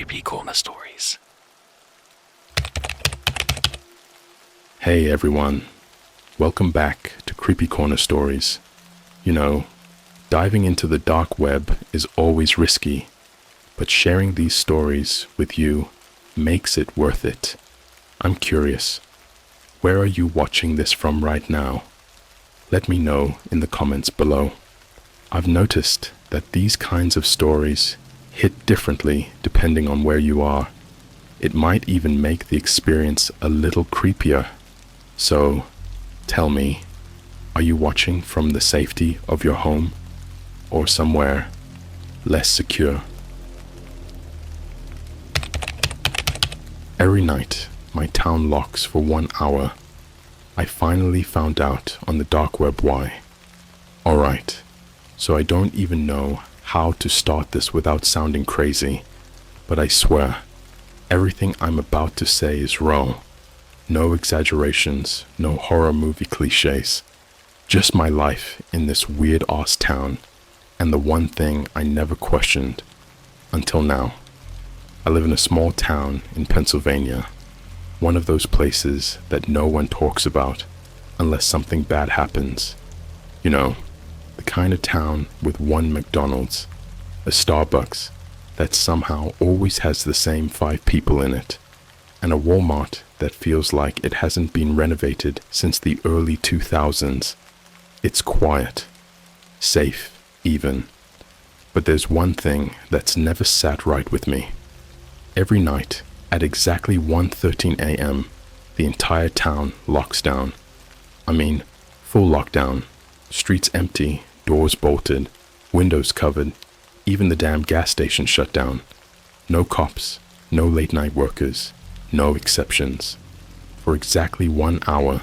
CreepyCorner stories. Hey everyone, welcome back to CreepyCorner stories. You know, diving into the dark web is always risky, but sharing these stories with you makes it worth it. I'm curious, where are you watching this from right now? Let me know in the comments below. I've noticed that these kinds of stories hit differently depending on where you are. It might even make the experience a little creepier. So, tell me, are you watching from the safety of your home or somewhere less secure? Every night, my town locks for 1 hour. I finally found out on the dark web why. Alright, so I don't even know how to start this without sounding crazy, but I swear, everything I'm about to say is raw. No exaggerations, no horror movie cliches. Just my life in this weird-ass town, and the one thing I never questioned until now. I live in a small town in Pennsylvania, one of those places that no one talks about unless something bad happens. You know, the kind of town with one McDonald's, a Starbucks that somehow always has the same 5 people in it, and a Walmart that feels like it hasn't been renovated since the early 2000s. It's quiet, safe even, but there's one thing that's never sat right with me. Every night at exactly 1:13 a.m., the entire town locks down. I mean, full lockdown. Streets empty, doors bolted, windows covered, even the damn gas station shut down. No cops, no late night workers, no exceptions. For exactly 1 hour,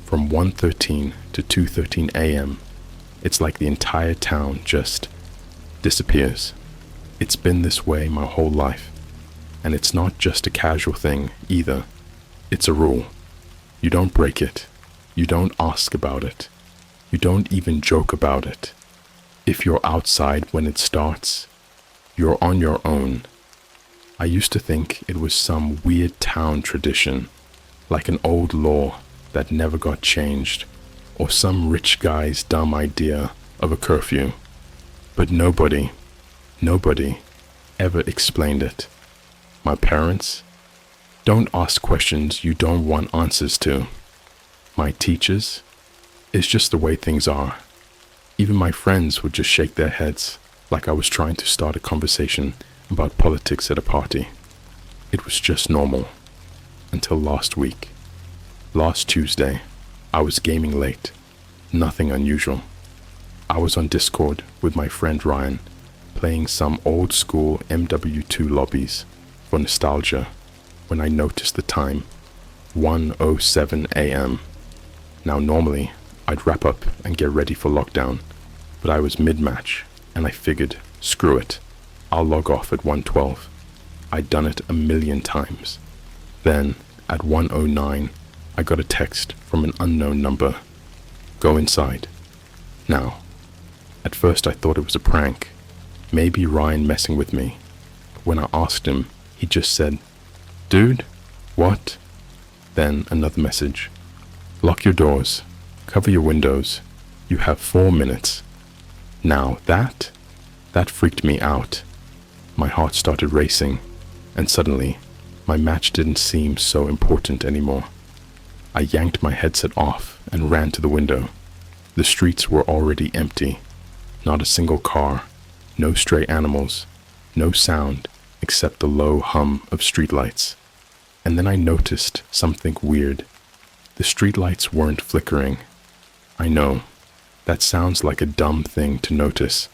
from 1:13 to 2:13 a.m., it's like the entire town just disappears. It's been this way my whole life, and it's not just a casual thing either. It's a rule. You don't break it. You don't ask about it. You don't even joke about it. If you're outside when it starts, you're on your own. I used to think it was some weird town tradition, like an old law that never got changed, or some rich guy's dumb idea of a curfew. But nobody ever explained it. My parents? Don't ask questions you don't want answers to. My teachers? It's just the way things are. Even my friends would just shake their heads like I was trying to start a conversation about politics at a party. It was just normal. Until last week. Last Tuesday, I was gaming late. Nothing unusual. I was on Discord with my friend Ryan, playing some old school MW2 lobbies for nostalgia, when I noticed the time, 1:07 a.m. Now normally, I'd wrap up and get ready for lockdown, but I was mid-match, and I figured, screw it, I'll log off at 1:12. I'd done it a million times. Then, at 1:09, I got a text from an unknown number. Go inside. Now, at first I thought it was a prank, maybe Ryan messing with me. But when I asked him, he just said, "Dude, what?" Then another message. "Lock your doors. Cover your windows. You have 4 minutes." Now that freaked me out. My heart started racing, and suddenly, my match didn't seem so important anymore. I yanked my headset off and ran to the window. The streets were already empty. Not a single car, no stray animals, no sound except the low hum of streetlights. And then I noticed something weird. The streetlights weren't flickering. I know, that sounds like a dumb thing to notice,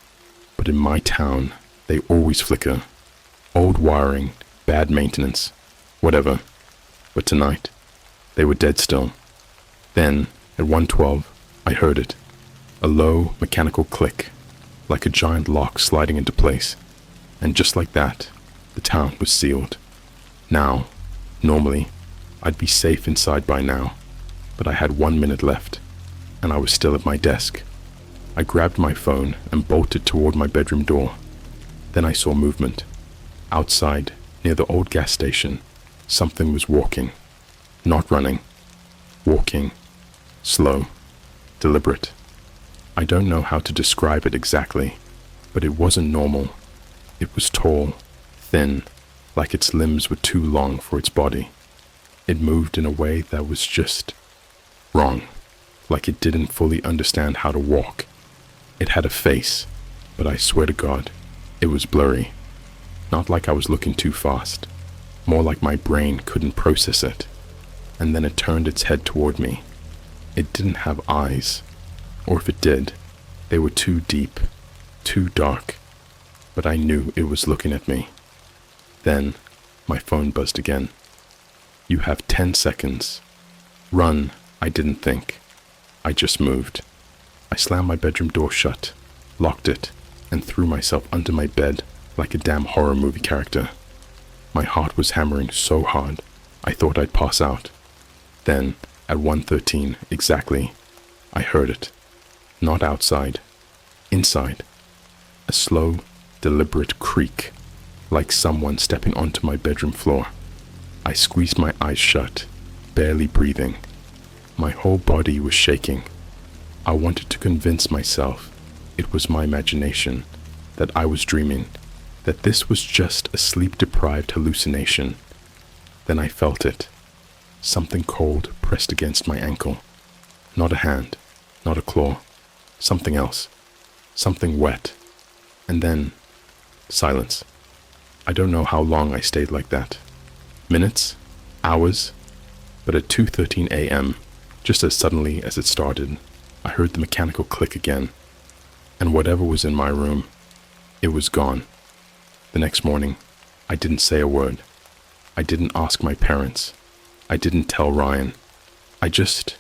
but in my town, they always flicker. Old wiring, bad maintenance, whatever. But tonight, they were dead still. Then, at 1:12, I heard it. A low, mechanical click, like a giant lock sliding into place. And just like that, the town was sealed. Now, normally, I'd be safe inside by now, but I had 1 minute left, and I was still at my desk. I grabbed my phone and bolted toward my bedroom door. Then I saw movement. Outside, Near the old gas station, something was walking. Not running. Walking. Slow. Deliberate. I don't know how to describe it exactly, but it wasn't normal. It was tall, thin, like its limbs were too long for its body. It moved in a way that was just wrong, like it didn't fully understand how to walk. It had a face, but I swear to God, it was blurry. Not like I was looking too fast, more like my brain couldn't process it. And then it turned its head toward me. It didn't have eyes, or if it did, they were too deep, too dark, but I knew it was looking at me. Then, my phone buzzed again. You have 10 seconds. Run, I didn't think. I just moved. I slammed my bedroom door shut, locked it, and threw myself under my bed like a damn horror movie character. My heart was hammering so hard, I thought I'd pass out. Then, at 1:13 exactly, I heard it. Not outside, inside. A slow, deliberate creak, like someone stepping onto my bedroom floor. I squeezed my eyes shut, barely breathing. My whole body was shaking. I wanted to convince myself it was my imagination, that I was dreaming, that this was just a sleep-deprived hallucination. Then I felt it. Something cold pressed against my ankle. Not a hand, not a claw, something else, something wet. And then, silence. I don't know how long I stayed like that. Minutes? Hours? But at 2:13 a.m., just as suddenly as it started, I heard the mechanical click again. And whatever was in my room, it was gone. The next morning, I didn't say a word. I didn't ask my parents. I didn't tell Ryan. I just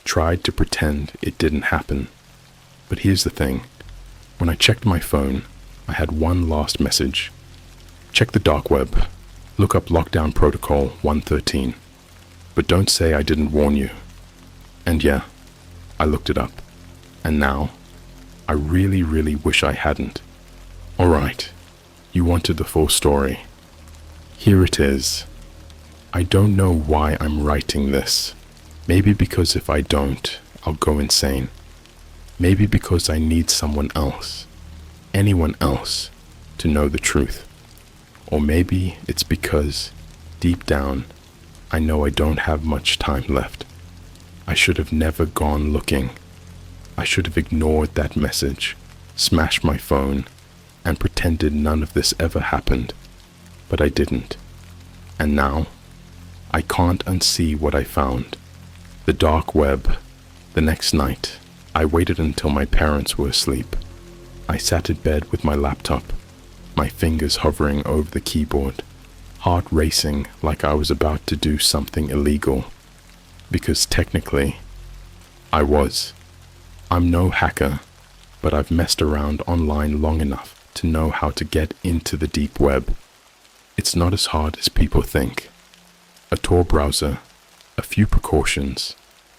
tried to pretend it didn't happen. But here's the thing. When I checked my phone, I had one last message. Check the dark web. Look up lockdown protocol 113. But don't say I didn't warn you. And yeah, I looked it up. And now, I really, really wish I hadn't. All right, you wanted the full story. Here it is. I don't know why I'm writing this. Maybe because if I don't, I'll go insane. Maybe because I need someone else, anyone else, to know the truth. Or maybe it's because, deep down, I know I don't have much time left. I should have never gone looking. I should have ignored that message, smashed my phone, and pretended none of this ever happened. But I didn't. And now, I can't unsee what I found. The dark web. The next night, I waited until my parents were asleep. I sat in bed with my laptop, my fingers hovering over the keyboard, heart racing like I was about to do something illegal. Because technically, I was. I'm no hacker, but I've messed around online long enough to know how to get into the deep web. It's not as hard as people think. A Tor browser, a few precautions,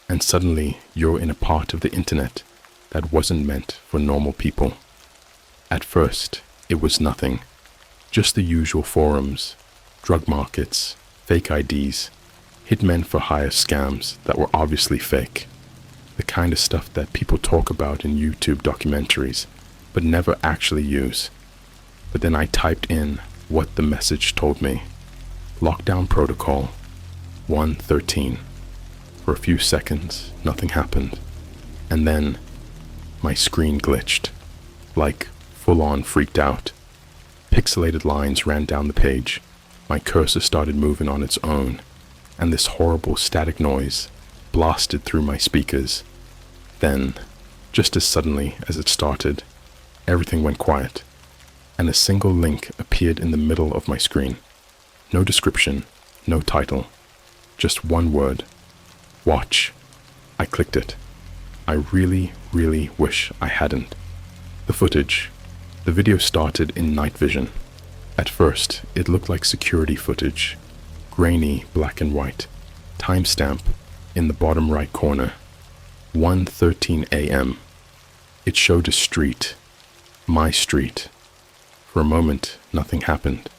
and suddenly you're in a part of the internet that wasn't meant for normal people. At first, it was nothing. Just the usual forums, drug markets, fake IDs, hitmen for hire scams that were obviously fake. The kind of stuff that people talk about in YouTube documentaries, but never actually use. But then I typed in what the message told me. Lockdown protocol 113. For a few seconds, nothing happened. And then, my screen glitched. Like, full-on freaked out. Pixelated lines ran down the page. My cursor started moving on its own. And this horrible static noise blasted through my speakers. Then, just as suddenly as it started, everything went quiet. And a single link appeared in the middle of my screen. No description, no title. Just one word. Watch. I clicked it. I really, really wish I hadn't. The footage. The video started in night vision. At first, it looked like security footage. Grainy black and white. Timestamp in the bottom right corner. 1:13 a.m. It showed a street. My street. For a moment, nothing happened.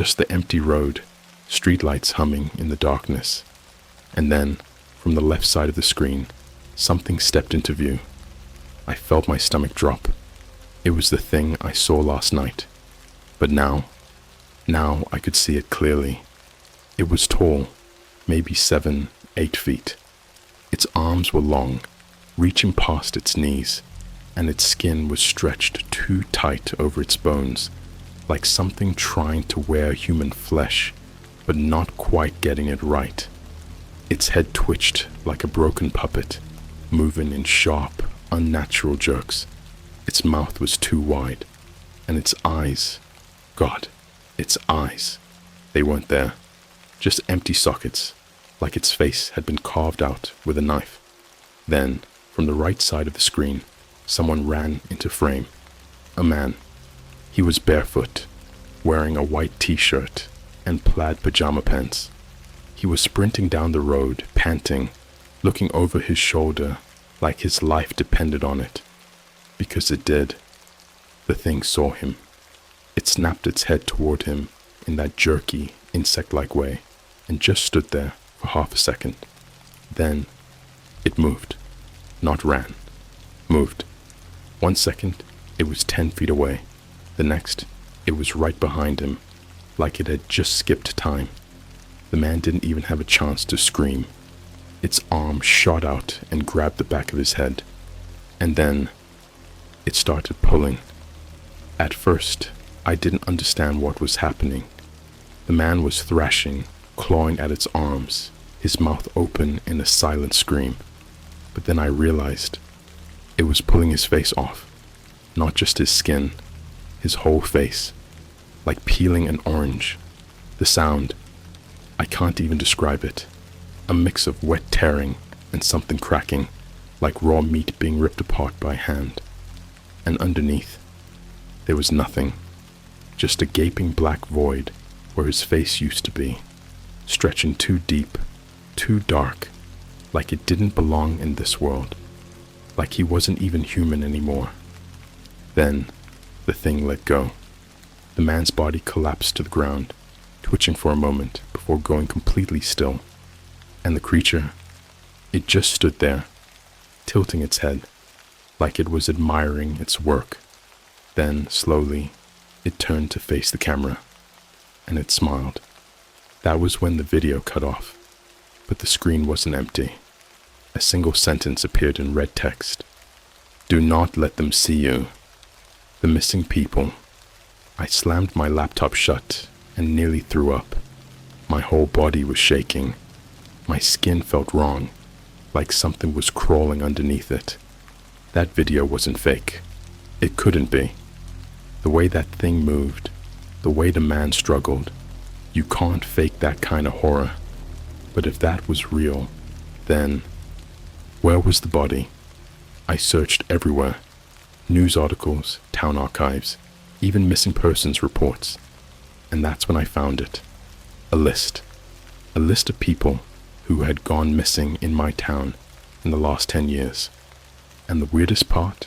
just the empty road, streetlights humming in the darkness. And then, from the left side of the screen, something stepped into view. I felt my stomach drop. It was the thing I saw last night. But now I could see it clearly. It was tall, maybe 7, 8 feet. Its arms were long, reaching past its knees, and its skin was stretched too tight over its bones, like something trying to wear human flesh, but not quite getting it right. Its head twitched like a broken puppet, moving in sharp, unnatural jerks. Its mouth was too wide, and its eyes, God, its eyes, they weren't there, just empty sockets, like its face had been carved out with a knife. Then, from the right side of the screen, someone ran into frame. A man. He was barefoot, wearing a white t-shirt and plaid pajama pants. He was sprinting down the road, panting, looking over his shoulder like his life depended on it. Because it did. The thing saw him. It snapped its head toward him in that jerky, insect-like way, and just stood there for half a second. Then, it moved. Not ran. Moved. 1 second, it was 10 feet away. The next, it was right behind him, like it had just skipped time. The man didn't even have a chance to scream. Its arm shot out and grabbed the back of his head. And then, it started pulling. At first, I didn't understand what was happening. The man was thrashing, clawing at its arms, his mouth open in a silent scream. But then I realized it was pulling his face off, not just his skin, his whole face, like peeling an orange. The sound, I can't even describe it, a mix of wet tearing and something cracking, like raw meat being ripped apart by hand. And underneath, there was nothing, just a gaping black void where his face used to be, stretching too deep, too dark, like it didn't belong in this world, like he wasn't even human anymore. Then, the thing let go. The man's body collapsed to the ground, twitching for a moment before going completely still. And the creature, it just stood there, tilting its head, like it was admiring its work. Then, slowly, it turned to face the camera, and it smiled. That was when the video cut off, but the screen wasn't empty. A single sentence appeared in red text. Do not let them see you. The missing people. I slammed my laptop shut and nearly threw up. My whole body was shaking. My skin felt wrong, like something was crawling underneath it. That video wasn't fake. It couldn't be. The way that thing moved, the way the man struggled, you can't fake that kind of horror. But if that was real, then where was the body? I searched everywhere. News articles, town archives, even missing persons reports. And that's when I found it. A list. A list of people who had gone missing in my town in the last 10 years. And the weirdest part,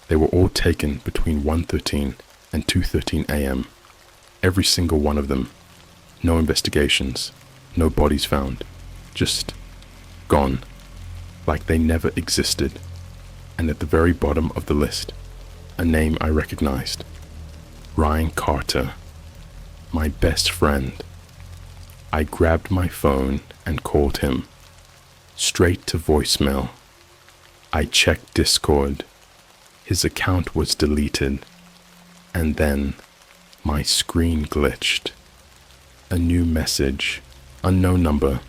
they were all taken between 1:13 and 2:13 a.m. Every single one of them. No investigations, no bodies found. Just gone. Like they never existed. And at the very bottom of the list, a name I recognized. Ryan Carter. My best friend. I grabbed my phone and called him. Straight to voicemail. I checked Discord. His account was deleted. And then my screen glitched. A new message. Unknown number.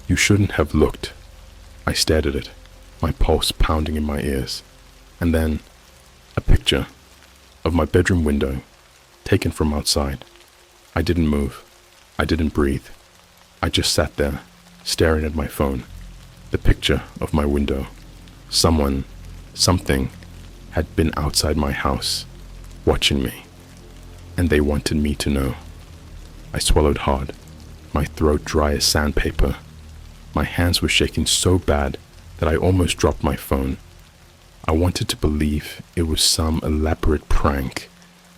You shouldn't have looked. I stared at it, my pulse pounding in my ears. And then a picture of my bedroom window, taken from outside. I didn't move. I didn't breathe. I just sat there, staring at my phone. The picture of my window. Someone, something, had been outside my house, watching me. And they wanted me to know. I swallowed hard, my throat dry as sandpaper. My hands were shaking so bad that I almost dropped my phone. I wanted to believe it was some elaborate prank,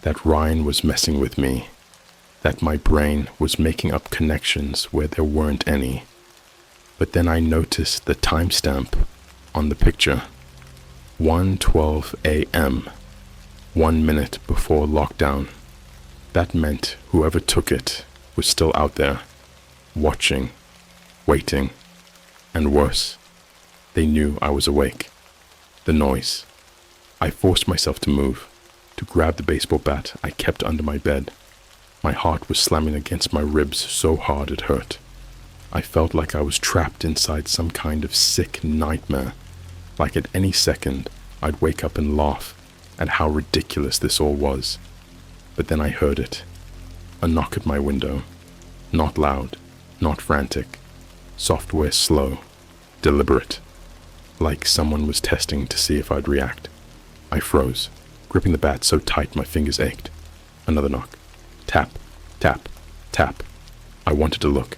that Ryan was messing with me. that my brain was making up connections where there weren't any. But then I noticed the timestamp on the picture. 1:12 a.m., 1 minute before lockdown. That meant whoever took it was still out there, watching, waiting, and worse, they knew I was awake. The noise. I forced myself to move, to grab the baseball bat I kept under my bed. My heart was slamming against my ribs so hard it hurt. I felt like I was trapped inside some kind of sick nightmare, like at any second I'd wake up and laugh at how ridiculous this all was. But then I heard it. A knock at my window. Not loud, not frantic. Software slow, deliberate. Like someone was testing to see if I'd react. I froze, gripping the bat so tight my fingers ached. Another knock. Tap, tap, tap. I wanted to look.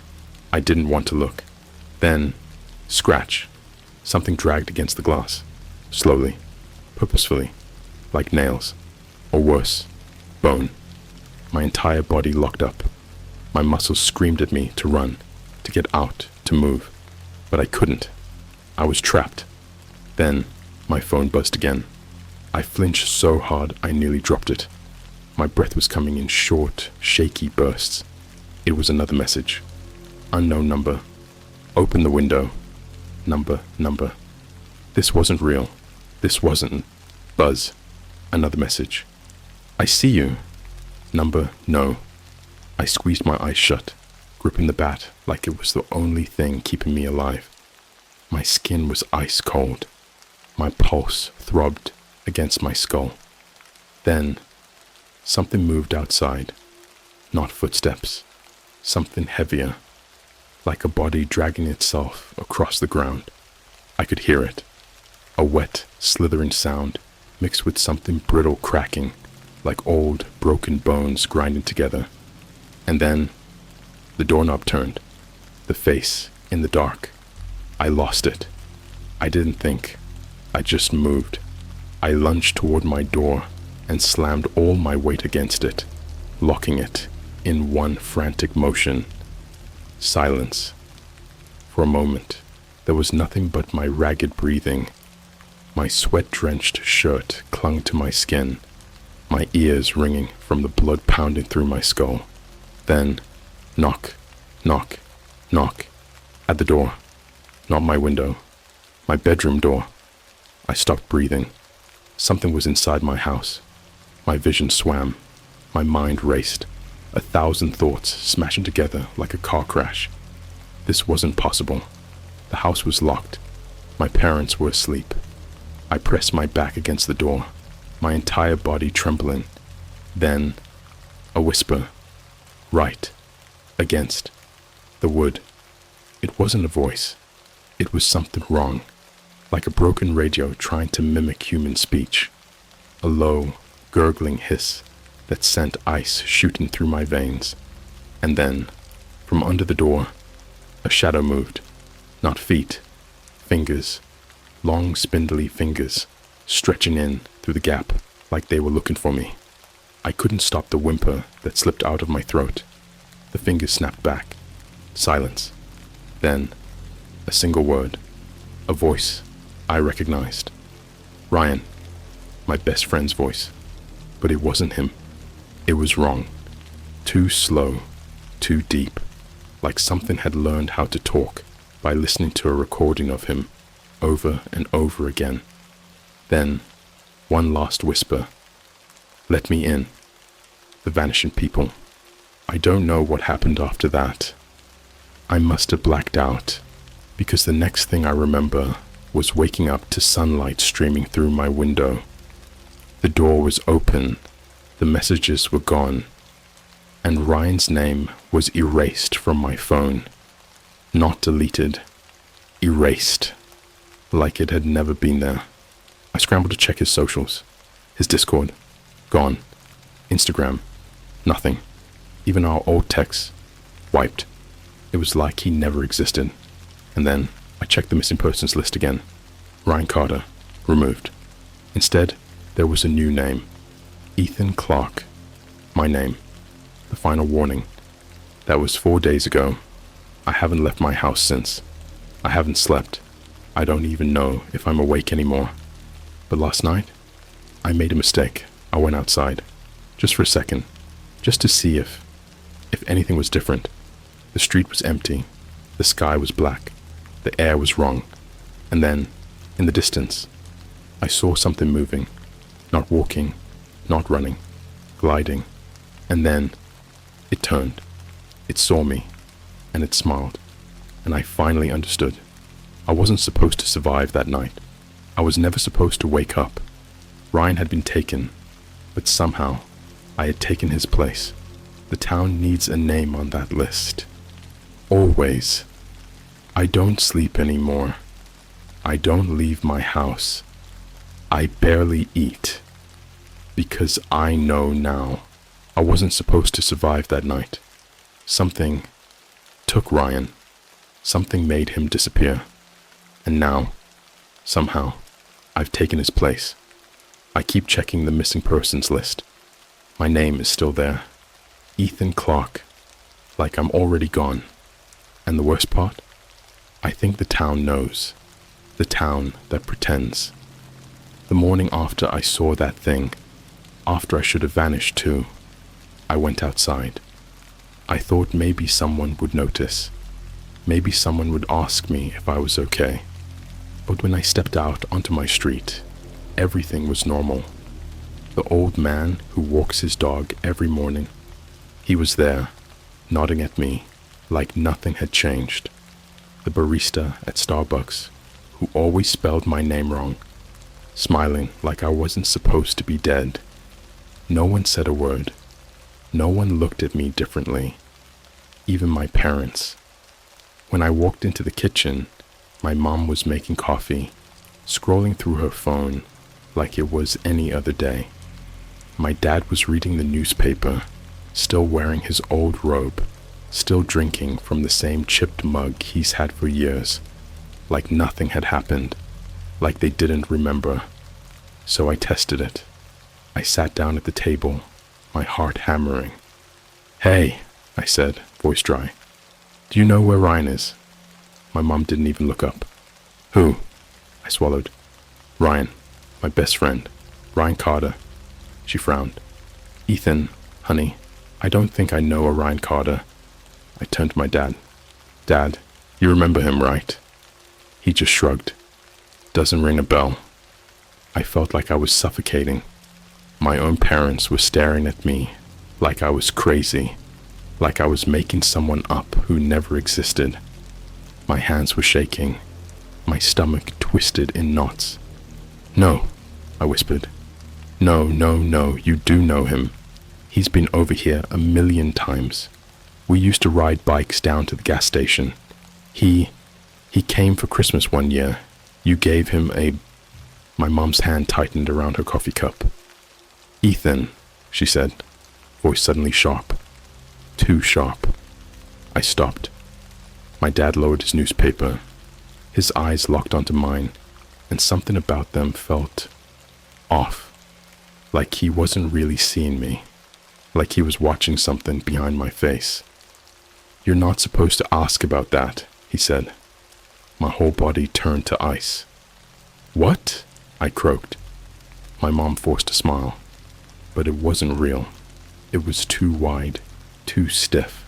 I didn't want to look. Then, scratch. Something dragged against the glass. Slowly, purposefully, like nails. Or worse, bone. My entire body locked up. My muscles screamed at me to run, to get out, to move. But I couldn't. I was trapped. Then, my phone buzzed again. I flinched so hard I nearly dropped it. My breath was coming in short, shaky bursts. It was another message. Unknown number. Open the window. Number. This wasn't real. This wasn't. Buzz. Another message. I see you. Number, no. I squeezed my eyes shut, gripping the bat like it was the only thing keeping me alive. My skin was ice cold. My pulse throbbed against my skull. Then, something moved outside. Not footsteps. Something heavier, like a body dragging itself across the ground. I could hear it. A wet, slithering sound mixed with something brittle cracking, like old, broken bones grinding together. And then, the doorknob turned. The face in the dark. I lost it. I didn't think. I just moved. I lunged toward my door and slammed all my weight against it, locking it in one frantic motion. Silence. For a moment, there was nothing but my ragged breathing. My sweat-drenched shirt clung to my skin, my ears ringing from the blood pounding through my skull. Then, knock, knock, knock, at the door. Not my window, my bedroom door. I stopped breathing. Something was inside my house. My vision swam. My mind raced. 1,000 thoughts smashing together like a car crash. This wasn't possible. The house was locked. My parents were asleep. I pressed my back against the door, my entire body trembling. Then, a whisper. Right. Against. The wood. It wasn't a voice. It was something wrong, like a broken radio trying to mimic human speech. A low, gurgling hiss that sent ice shooting through my veins. And then, from under the door, a shadow moved. Not feet, fingers, long spindly fingers, stretching in through the gap like they were looking for me. I couldn't stop the whimper that slipped out of my throat. The fingers snapped back. Silence. Then, a single word. A voice I recognized. Ryan, my best friend's voice. But it wasn't him. It was wrong. Too slow, too deep, like something had learned how to talk by listening to a recording of him over and over again. Then, one last whisper. Let me in. The vanishing people. I don't know what happened after that. I must have blacked out, because the next thing I remember was waking up to sunlight streaming through my window. The door was open, the messages were gone, and Ryan's name was erased from my phone. Not deleted, erased, like it had never been there. I scrambled to check his socials. His Discord, gone. Instagram, nothing. Even our old texts, wiped. It was like he never existed. And then I checked the missing persons list again. Ryan Carter, removed. Instead, there was a new name. Ethan Clark. My name. The final warning. That was 4 days ago. I haven't left my house since. I haven't slept. I don't even know if I'm awake anymore. But last night, I made a mistake. I went outside, just for a second, just to see if anything was different. The street was empty. The sky was black. The air was wrong. And then, in the distance, I saw something moving. Not walking, not running, gliding. And then, it turned. It saw me, and it smiled. And I finally understood. I wasn't supposed to survive that night. I was never supposed to wake up. Ryan had been taken, but somehow I had taken his place. The town needs a name on that list. Always. I don't sleep anymore. I don't leave my house. I barely eat. Because I know now. I wasn't supposed to survive that night. Something took Ryan. Something made him disappear. And now, somehow, I've taken his place. I keep checking the missing persons list. My name is still there. Ethan Clark. Like I'm already gone. And the worst part? I think the town knows. The town that pretends. The morning after I saw that thing, after I should have vanished too, I went outside. I thought maybe someone would notice. Maybe someone would ask me if I was okay. But when I stepped out onto my street, everything was normal. The old man who walks his dog every morning, he was there, nodding at me like nothing had changed. The barista at Starbucks, who always spelled my name wrong, smiling like I wasn't supposed to be dead. No one said a word. No one looked at me differently. Even my parents. When I walked into the kitchen, my mom was making coffee, scrolling through her phone like it was any other day. My dad was reading the newspaper, still wearing his old robe, still drinking from the same chipped mug he's had for years, like nothing had happened, like they didn't remember. So I tested it. I sat down at the table, my heart hammering. "Hey," I said, voice dry. "Do you know where Ryan is?" My mom didn't even look up. "Who?" I swallowed. "Ryan, my best friend. Ryan Carter." She frowned. "Ethan, honey, I don't think I know a Ryan Carter." I turned to my dad. "Dad, you remember him, right?" He just shrugged. "Doesn't ring a bell." I felt like I was suffocating. My own parents were staring at me like I was crazy, like I was making someone up who never existed. My hands were shaking, my stomach twisted in knots. "No," I whispered. No, you do know him. He's been over here 1,000,000 times. We used to ride bikes down to the gas station. He came for Christmas one year. You gave him a..." My mom's hand tightened around her coffee cup. "Ethan," she said, voice suddenly sharp. Too sharp. I stopped. My dad lowered his newspaper. His eyes locked onto mine, and something about them felt off. Like he wasn't really seeing me. Like he was watching something behind my face. "You're not supposed to ask about that," he said. My whole body turned to ice. "What?" I croaked. My mom forced a smile. But it wasn't real. It was too wide, too stiff,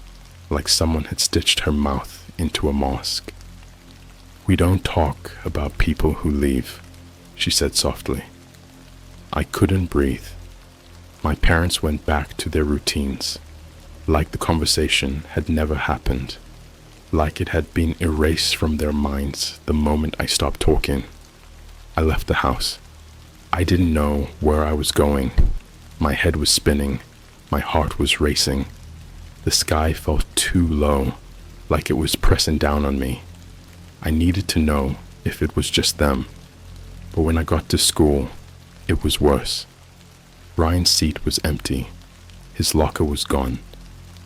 like someone had stitched her mouth into a mask. "We don't talk about people who leave," she said softly. I couldn't breathe. My parents went back to their routines, like the conversation had never happened, like it had been erased from their minds the moment I stopped talking. I left the house. I didn't know where I was going. My head was spinning. My heart was racing. The sky felt too low, like it was pressing down on me. I needed to know if it was just them. But when I got to school, it was worse. Ryan's seat was empty. His locker was gone.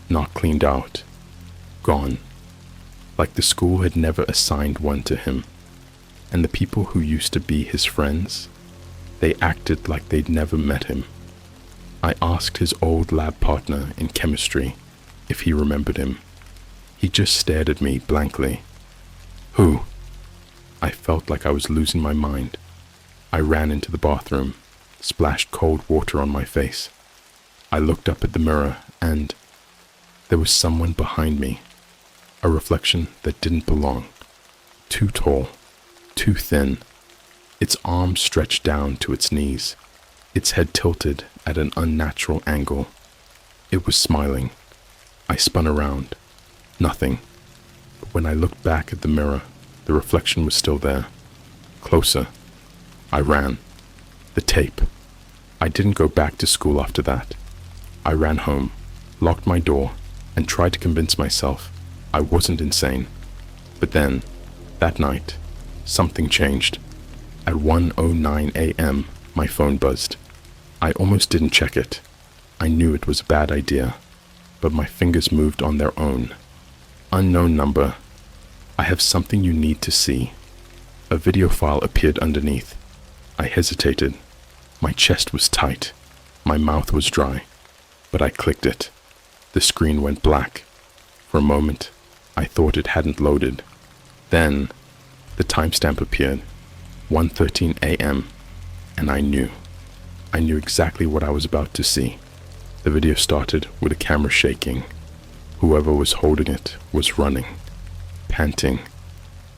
Not cleaned out. Gone. Like the school had never assigned one to him. And the people who used to be his friends, they acted like they'd never met him. I asked his old lab partner in chemistry if he remembered him. He just stared at me blankly. Who? I felt like I was losing my mind. I ran into the bathroom, splashed cold water on my face. I looked up at the mirror and there was someone behind me, a reflection that didn't belong. Too tall, too thin, its arms stretched down to its knees, its head tilted at an unnatural angle. It was smiling. I spun around. Nothing. But when I looked back at the mirror, the reflection was still there. Closer. I ran. The tape. I didn't go back to school after that. I ran home, locked my door, and tried to convince myself I wasn't insane. But then, that night, something changed. At 1:09 a.m., my phone buzzed. I almost didn't check it. I knew it was a bad idea, but my fingers moved on their own. Unknown number. I have something you need to see. A video file appeared underneath. I hesitated. My chest was tight. My mouth was dry. But I clicked it. The screen went black. For a moment, I thought it hadn't loaded. Then, the timestamp appeared. 1:13 a.m. And I knew. I knew exactly what I was about to see. The video started with a camera shaking. Whoever was holding it was running, panting,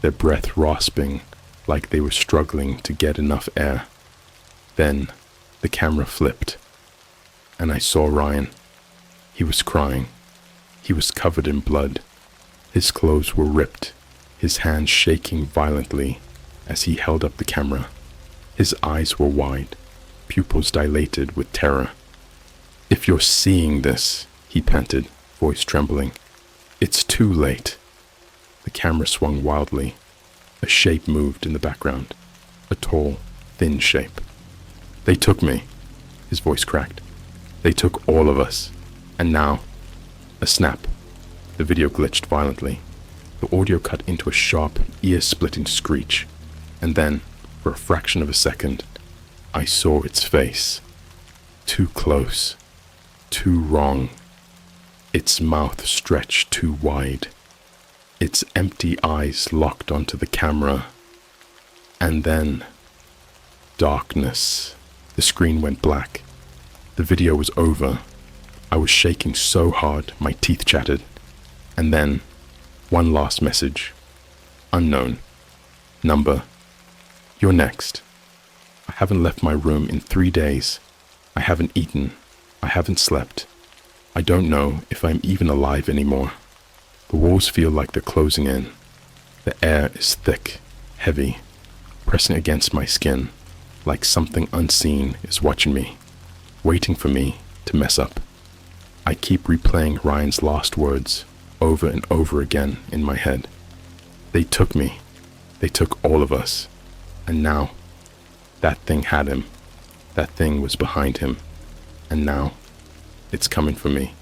their breath rasping like they were struggling to get enough air. Then, the camera flipped, and I saw Ryan. He was crying. He was covered in blood. His clothes were ripped, his hands shaking violently as he held up the camera. His eyes were wide, pupils dilated with terror. "If you're seeing this," he panted, voice trembling, "it's too late." The camera swung wildly. A shape moved in the background, a tall, thin shape. "They took me," his voice cracked. "They took all of us. And now," a snap. The video glitched violently. The audio cut into a sharp, ear-splitting screech. And then, for a fraction of a second, I saw its face. Too close. Too wrong. Its mouth stretched too wide. Its empty eyes locked onto the camera. And then, darkness. The screen went black. The video was over. I was shaking so hard my teeth chattered. And then, one last message. Unknown. Number. "You're next. I haven't left my room in 3 days. I haven't eaten. I haven't slept. I don't know if I'm even alive anymore. The walls feel like they're closing in. The air is thick, heavy, pressing against my skin, like something unseen is watching me, waiting for me to mess up." I keep replaying Ryan's last words over and over again in my head. They took me. They took all of us. And now, that thing had him. That thing was behind him. And now, it's coming for me.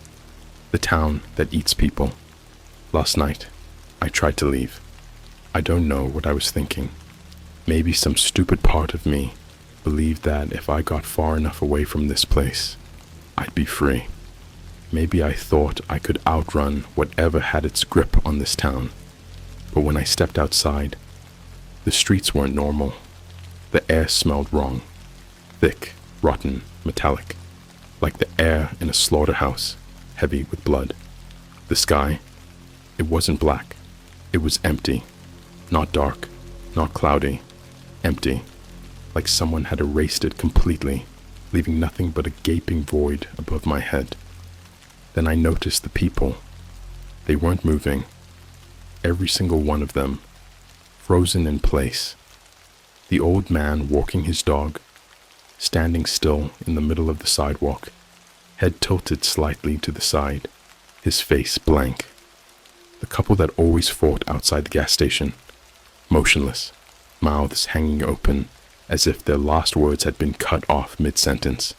The town that eats people. Last night, I tried to leave. I don't know what I was thinking. Maybe some stupid part of me believed that if I got far enough away from this place, I'd be free. Maybe I thought I could outrun whatever had its grip on this town. But when I stepped outside, the streets weren't normal. The air smelled wrong. Thick, rotten, metallic. Like the air in a slaughterhouse, heavy with blood. The sky, it wasn't black. It was empty. Not dark, not cloudy. Empty. Like someone had erased it completely, leaving nothing but a gaping void above my head. Then I noticed the people. They weren't moving. Every single one of them, frozen in place. The old man walking his dog, standing still in the middle of the sidewalk, head tilted slightly to the side, his face blank. The couple that always fought outside the gas station, motionless, mouths hanging open, as if their last words had been cut off mid-sentence.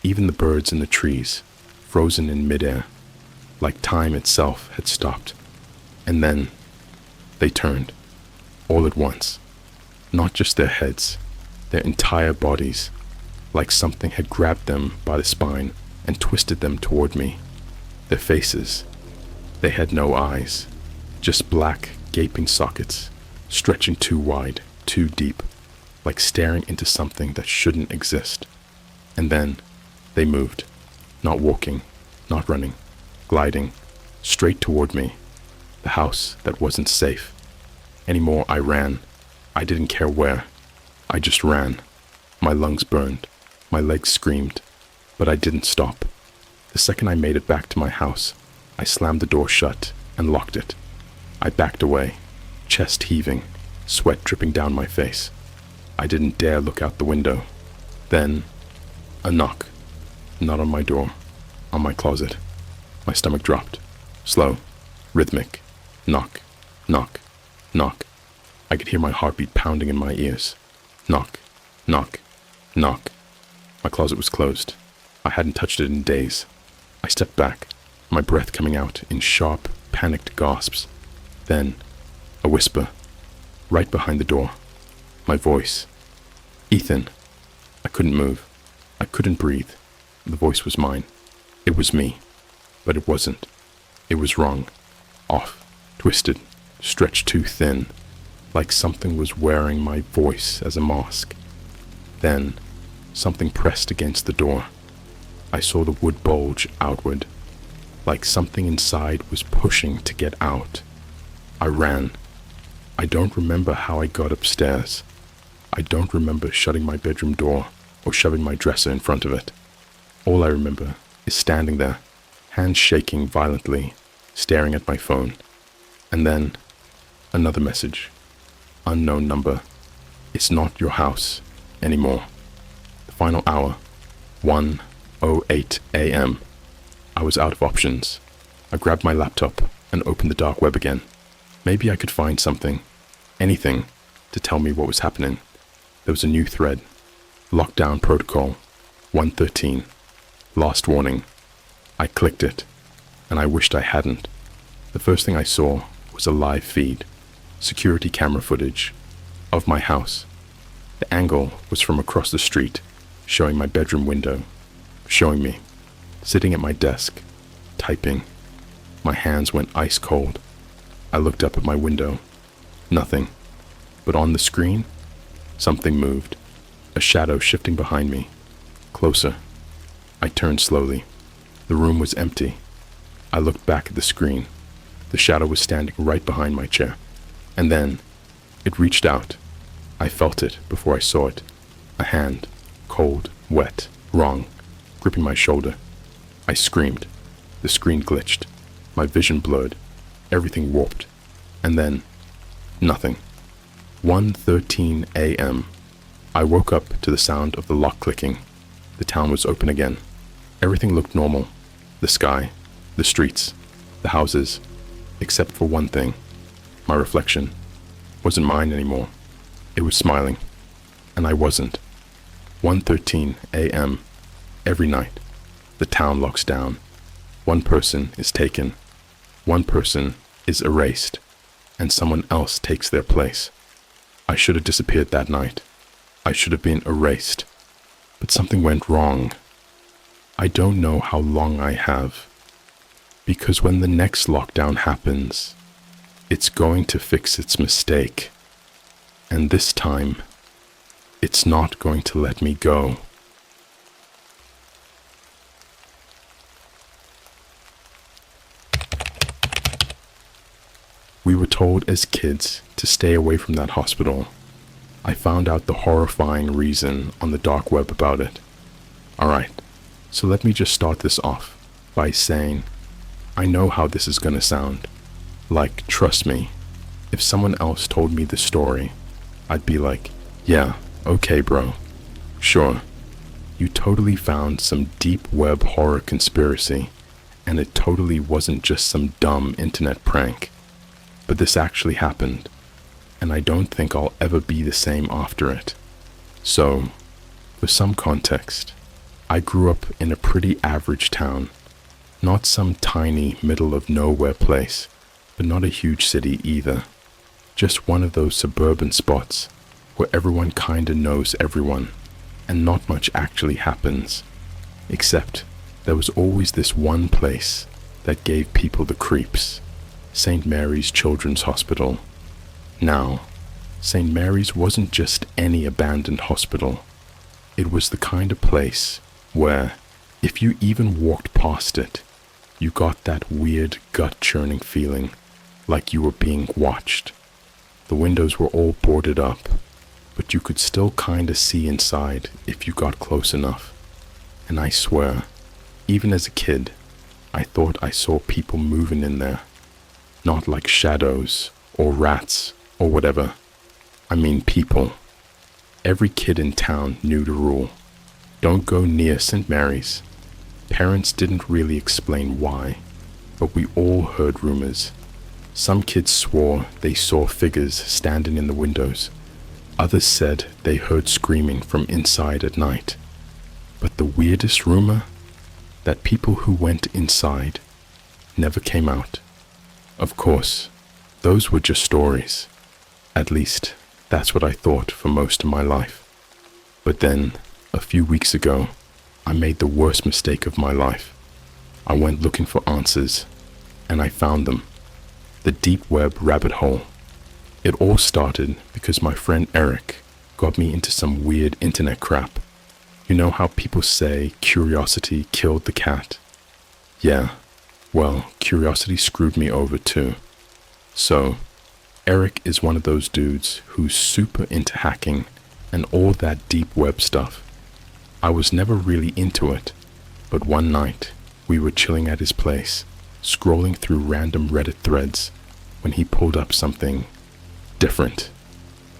Even the birds in the trees, frozen in midair, like time itself had stopped. And then, they turned, all at once. Not just their heads, their entire bodies. like something had grabbed them by the spine and twisted them toward me. Their faces, they had no eyes, just black, gaping sockets, stretching too wide, too deep, like staring into something that shouldn't exist. And then they moved, not walking, not running, gliding, straight toward me, the house that wasn't safe. Anymore I ran. I didn't care where. I just ran. My lungs burned. My legs screamed. But I didn't stop. The second I made it back to my house, I slammed the door shut and locked it. I backed away, chest heaving, sweat dripping down my face. I didn't dare look out the window. Then, a knock. Not on my door, on my closet. My stomach dropped. Slow, rhythmic. Knock, knock, knock. I could hear my heartbeat pounding in my ears. Knock, knock, knock. My closet was closed. I hadn't touched it in days. I stepped back, my breath coming out in sharp, panicked gasps. Then, a whisper, right behind the door. My voice. Ethan. I couldn't move. I couldn't breathe. The voice was mine. It was me. But it wasn't. It was wrong. Off. Twisted. Stretched too thin. Like something was wearing my voice as a mask. Then, something pressed against the door. I saw the wood bulge outward, like something inside was pushing to get out. I ran. I don't remember how I got upstairs. I don't remember shutting my bedroom door or shoving my dresser in front of it. All I remember is standing there, hands shaking violently, staring at my phone. And then, another message. Unknown number. It's not your house anymore. The final hour. 1:08 a.m. I was out of options. I grabbed my laptop and opened the dark web again. Maybe I could find something, anything, to tell me what was happening. There was a new thread. Lockdown protocol. 113. Last warning. I clicked it, and I wished I hadn't. The first thing I saw was a live feed, security camera footage, of my house. The angle was from across the street, showing my bedroom window, showing me, sitting at my desk, typing. My hands went ice cold. I looked up at my window. Nothing. But on the screen, something moved, a shadow shifting behind me. Closer. I turned slowly. The room was empty. I looked back at the screen. The shadow was standing right behind my chair. And then, it reached out. I felt it before I saw it. A hand, cold, wet, wrong, gripping my shoulder. I screamed. The screen glitched. My vision blurred. Everything warped. And then, nothing. 1:13 a.m. I woke up to the sound of the lock clicking. The town was open again. Everything looked normal. The sky, the streets, the houses, except for one thing. My reflection wasn't mine anymore. It was smiling, and I wasn't. 1:13 a.m. Every night, the town locks down. One person is taken. One person is erased, and someone else takes their place. I should have disappeared that night. I should have been erased. But something went wrong. I don't know how long I have, because when the next lockdown happens, it's going to fix its mistake. And this time, it's not going to let me go. We were told as kids to stay away from that hospital. I found out the horrifying reason on the dark web about it. Alright, so let me just start this off by saying, I know how this is gonna sound. Like, trust me, if someone else told me the story, I'd be like, yeah, okay bro, sure. You totally found some deep web horror conspiracy, and it totally wasn't just some dumb internet prank. But this actually happened, and I don't think I'll ever be the same after it. So, for some context, I grew up in a pretty average town, not some tiny middle-of-nowhere place, but not a huge city either. Just one of those suburban spots where everyone kinda knows everyone, and not much actually happens. Except there was always this one place that gave people the creeps: St. Mary's Children's Hospital. Now, St. Mary's wasn't just any abandoned hospital. It was the kind of place where, if you even walked past it, you got that weird gut-churning feeling like you were being watched. The windows were all boarded up, but you could still kinda see inside if you got close enough. And I swear, even as a kid, I thought I saw people moving in there. Not like shadows or rats or whatever. I mean people. Every kid in town knew the rule: don't go near St. Mary's. Parents didn't really explain why, but we all heard rumors. Some kids swore they saw figures standing in the windows. Others said they heard screaming from inside at night. But the weirdest rumor? That people who went inside never came out. Of course, those were just stories. At least, that's what I thought for most of my life. But then, a few weeks ago, I made the worst mistake of my life. I went looking for answers, and I found them. The deep web rabbit hole. It all started because my friend Eric got me into some weird internet crap. You know how people say curiosity killed the cat? Yeah, well, curiosity screwed me over too. So, Eric is one of those dudes who's super into hacking and all that deep web stuff. I was never really into it, but one night we were chilling at his place, scrolling through random Reddit threads, when he pulled up something different.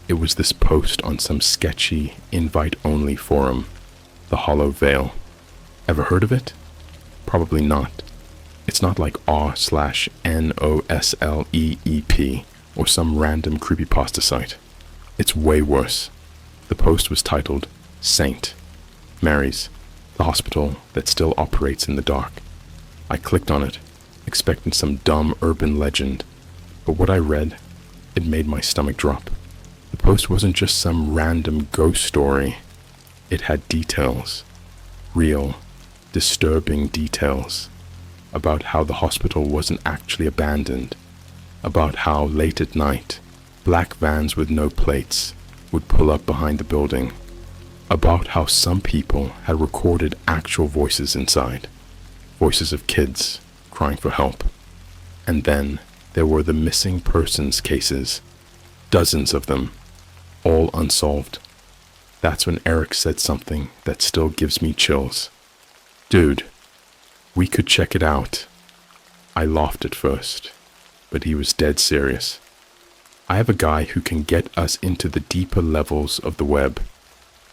It was this post on some sketchy, invite-only forum, The Hollow Veil. Ever heard of it? Probably not. It's not like r/NOSLEEP or some random creepypasta site. It's way worse. The post was titled St. Mary's, the hospital that still operates in the dark. I clicked on it, expecting some dumb urban legend, but what I read, it made my stomach drop. The post wasn't just some random ghost story. It had details, real, disturbing details, about how the hospital wasn't actually abandoned, about how late at night, black vans with no plates would pull up behind the building, about how some people had recorded actual voices inside, voices of kids crying for help. And then there were the missing persons cases, dozens of them, all unsolved. That's when Eric said something that still gives me chills. Dude, we could check it out. I laughed at first, but he was dead serious. I have a guy who can get us into the deeper levels of the web.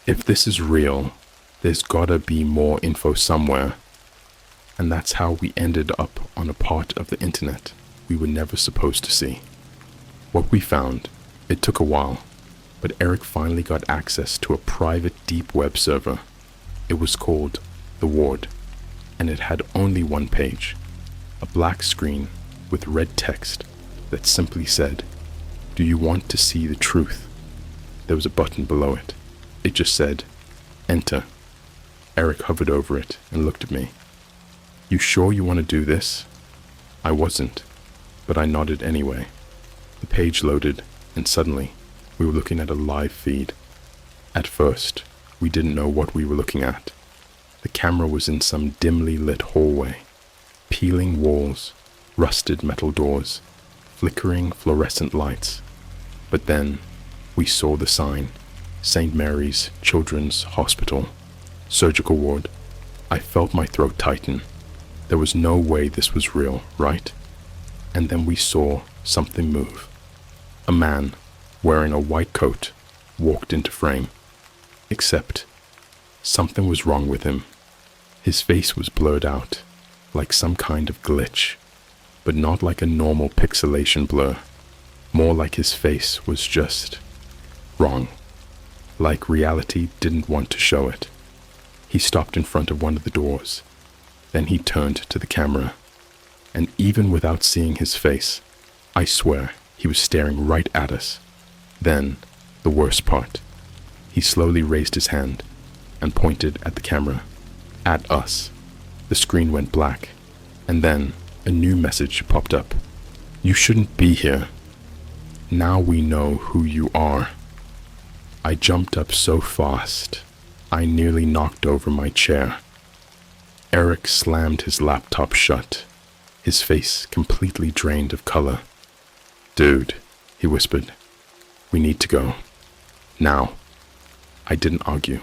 If this is real, there's gotta be more info somewhere. And that's how we ended up on a part of the internet we were never supposed to see. What we found, it took a while, but Eric finally got access to a private deep web server. It was called The Ward, and it had only one page, a black screen with red text that simply said, "Do you want to see the truth?" There was a button below it. It just said, "Enter." Eric hovered over it and looked at me. "You sure you want to do this?" I wasn't, but I nodded anyway. The page loaded, and suddenly, we were looking at a live feed. At first, we didn't know what we were looking at. The camera was in some dimly lit hallway, peeling walls, rusted metal doors, flickering fluorescent lights. But then, we saw the sign, St. Mary's Children's Hospital, surgical ward. I felt my throat tighten. There was no way this was real, right? And then we saw something move. A man, wearing a white coat, walked into frame. Except, something was wrong with him. His face was blurred out, like some kind of glitch, but not like a normal pixelation blur. More like his face was just wrong. Like reality didn't want to show it. He stopped in front of one of the doors. Then he turned to the camera. And even without seeing his face, I swear he was staring right at us. Then, the worst part. He slowly raised his hand. and pointed at the camera. At us. The screen went black, and then a new message popped up. You shouldn't be here. Now we know who you are. I jumped up so fast, I nearly knocked over my chair. Eric slammed his laptop shut, his face completely drained of color. Dude, he whispered, we need to go. Now. I didn't argue.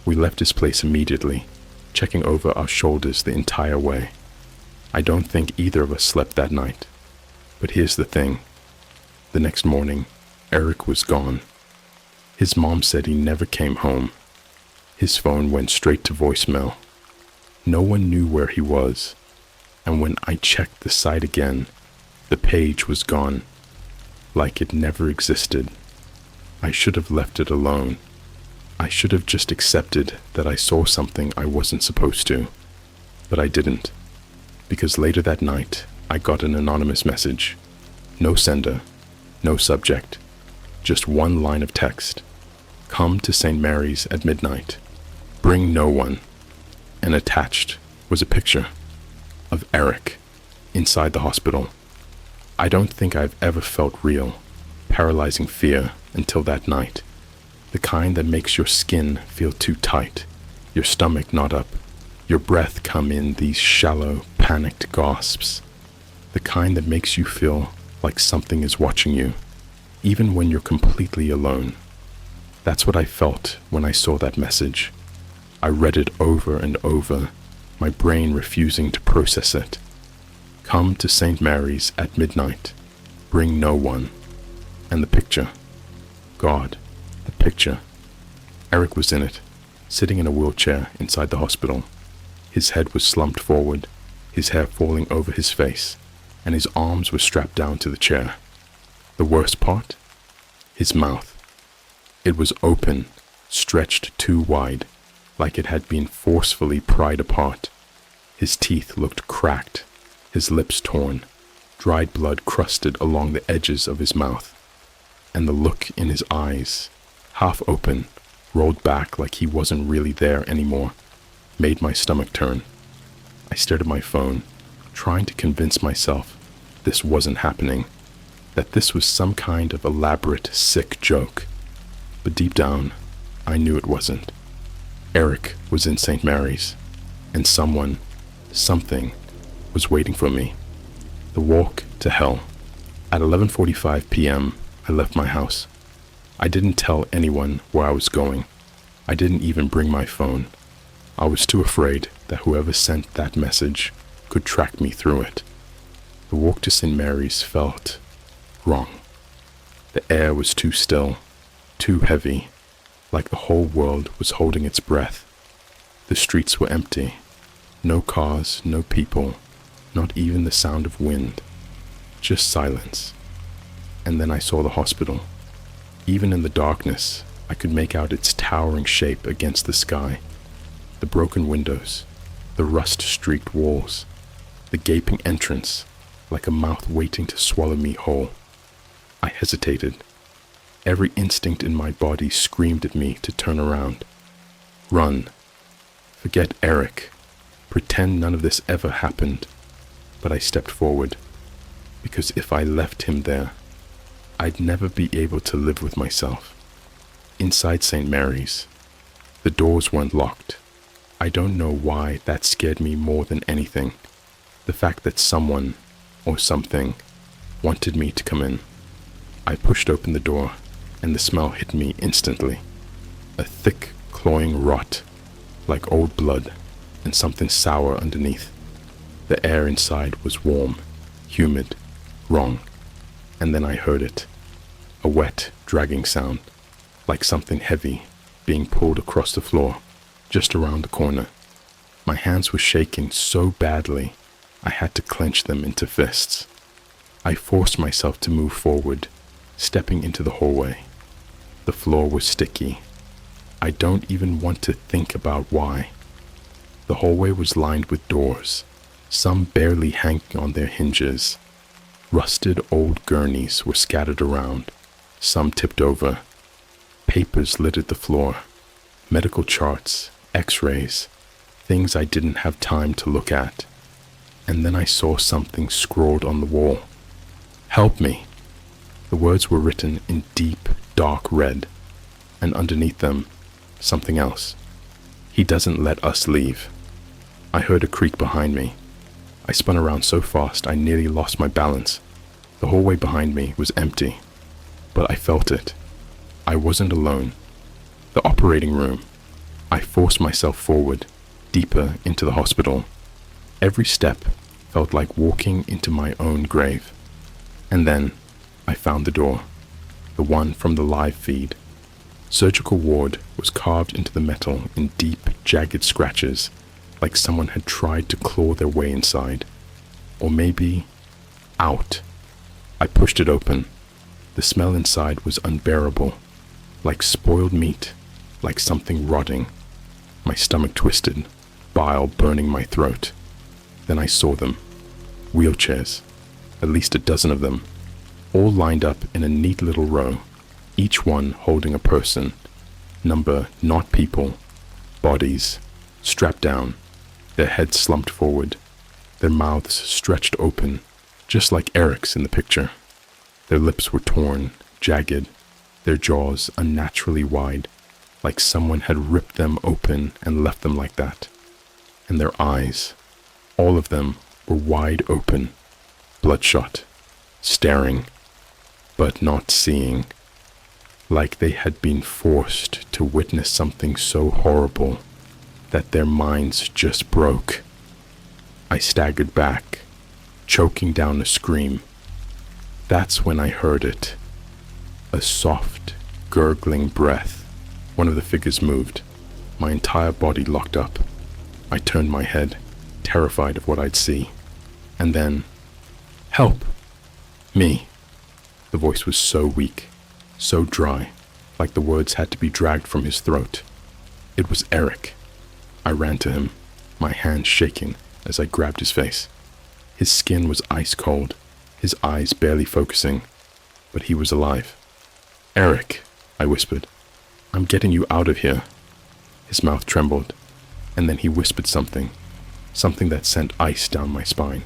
We left his place immediately, checking over our shoulders the entire way. I don't think either of us slept that night. But here's the thing. The next morning, Eric was gone. His mom said he never came home. His phone went straight to voicemail. No one knew where he was. And when I checked the site again, the page was gone. Like it never existed. I should have left it alone. I should have just accepted that I saw something I wasn't supposed to. But I didn't. Because later that night, I got an anonymous message. No sender, no subject, just one line of text. Come to St. Mary's at midnight. Bring no one. And attached was a picture of Eric inside the hospital. I don't think I've ever felt real, paralyzing fear until that night. The kind that makes your skin feel too tight, your stomach knot up, your breath come in these shallow, panicked gasps. The kind that makes you feel like something is watching you, even when you're completely alone. That's what I felt when I saw that message. I read it over and over, my brain refusing to process it. Come to St. Mary's at midnight. Bring no one. And the picture. God, the picture. Eric was in it, sitting in a wheelchair inside the hospital. His head was slumped forward, his hair falling over his face, and his arms were strapped down to the chair. The worst part? His mouth. It was open, stretched too wide, like it had been forcefully pried apart. His teeth looked cracked, his lips torn, dried blood crusted along the edges of his mouth. And the look in his eyes, half open, rolled back like he wasn't really there anymore, made my stomach turn. I stared at my phone, trying to convince myself this wasn't happening, that this was some kind of elaborate, sick joke. But deep down, I knew it wasn't. Eric was in St. Mary's, and someone, something, was waiting for me. The walk to hell. At 11:45 p.m., I left my house. I didn't tell anyone where I was going. I didn't even bring my phone. I was too afraid that whoever sent that message could track me through it. The walk to St. Mary's felt wrong. The air was too still, too heavy, like the whole world was holding its breath. The streets were empty. No cars, no people, not even the sound of wind. Just silence. And then I saw the hospital. Even in the darkness, I could make out its towering shape against the sky. The broken windows, the rust-streaked walls, the gaping entrance, like a mouth waiting to swallow me whole. I hesitated. Every instinct in my body screamed at me to turn around. Run. Forget Eric. Pretend none of this ever happened. But I stepped forward, because if I left him there, I'd never be able to live with myself. Inside St. Mary's, the doors weren't locked. I don't know why that scared me more than anything. The fact that someone, or something, wanted me to come in. I pushed open the door, and the smell hit me instantly. A thick, cloying rot, like old blood, and something sour underneath. The air inside was warm, humid, wrong. And then I heard it. A wet, dragging sound, like something heavy being pulled across the floor, just around the corner. My hands were shaking so badly, I had to clench them into fists. I forced myself to move forward, stepping into the hallway. The floor was sticky. I don't even want to think about why. The hallway was lined with doors, some barely hanging on their hinges. Rusted old gurneys were scattered around, some tipped over. Papers littered the floor, Medical charts, x-rays, things I didn't have time to look at. And then I saw something scrawled on the wall. "Help me." The words were written in deep, dark red, and underneath them, something else. "He doesn't let us leave." I heard a creak behind me. I spun around so fast I nearly lost my balance. The hallway behind me was empty, but I felt it. I wasn't alone. The operating room. I forced myself forward, deeper into the hospital. Every step felt like walking into my own grave. And then I found the door, the one from the live feed. Surgical ward was carved into the metal in deep, jagged scratches, like someone had tried to claw their way inside. Or maybe out. I pushed it open. The smell inside was unbearable, like spoiled meat, like something rotting. My stomach twisted, bile burning my throat. Then I saw them. Wheelchairs, at least a dozen of them, all lined up in a neat little row, each one holding a person. Number not people, bodies, strapped down, their heads slumped forward, their mouths stretched open, just like Eric's in the picture. Their lips were torn, jagged, their jaws unnaturally wide, like someone had ripped them open and left them like that. And their eyes, all of them, were wide open, bloodshot, staring, but not seeing, like they had been forced to witness something so horrible that their minds just broke. I staggered back, choking down a scream. That's when I heard it. A soft, gurgling breath. One of the figures moved. My entire body locked up. I turned my head, terrified of what I'd see. And then, "Help! Me!" The voice was so weak, so dry, like the words had to be dragged from his throat. It was Eric. I ran to him, my hands shaking as I grabbed his face. His skin was ice cold, his eyes barely focusing, but he was alive. "Eric," I whispered, "I'm getting you out of here." His mouth trembled, and then he whispered something that sent ice down my spine.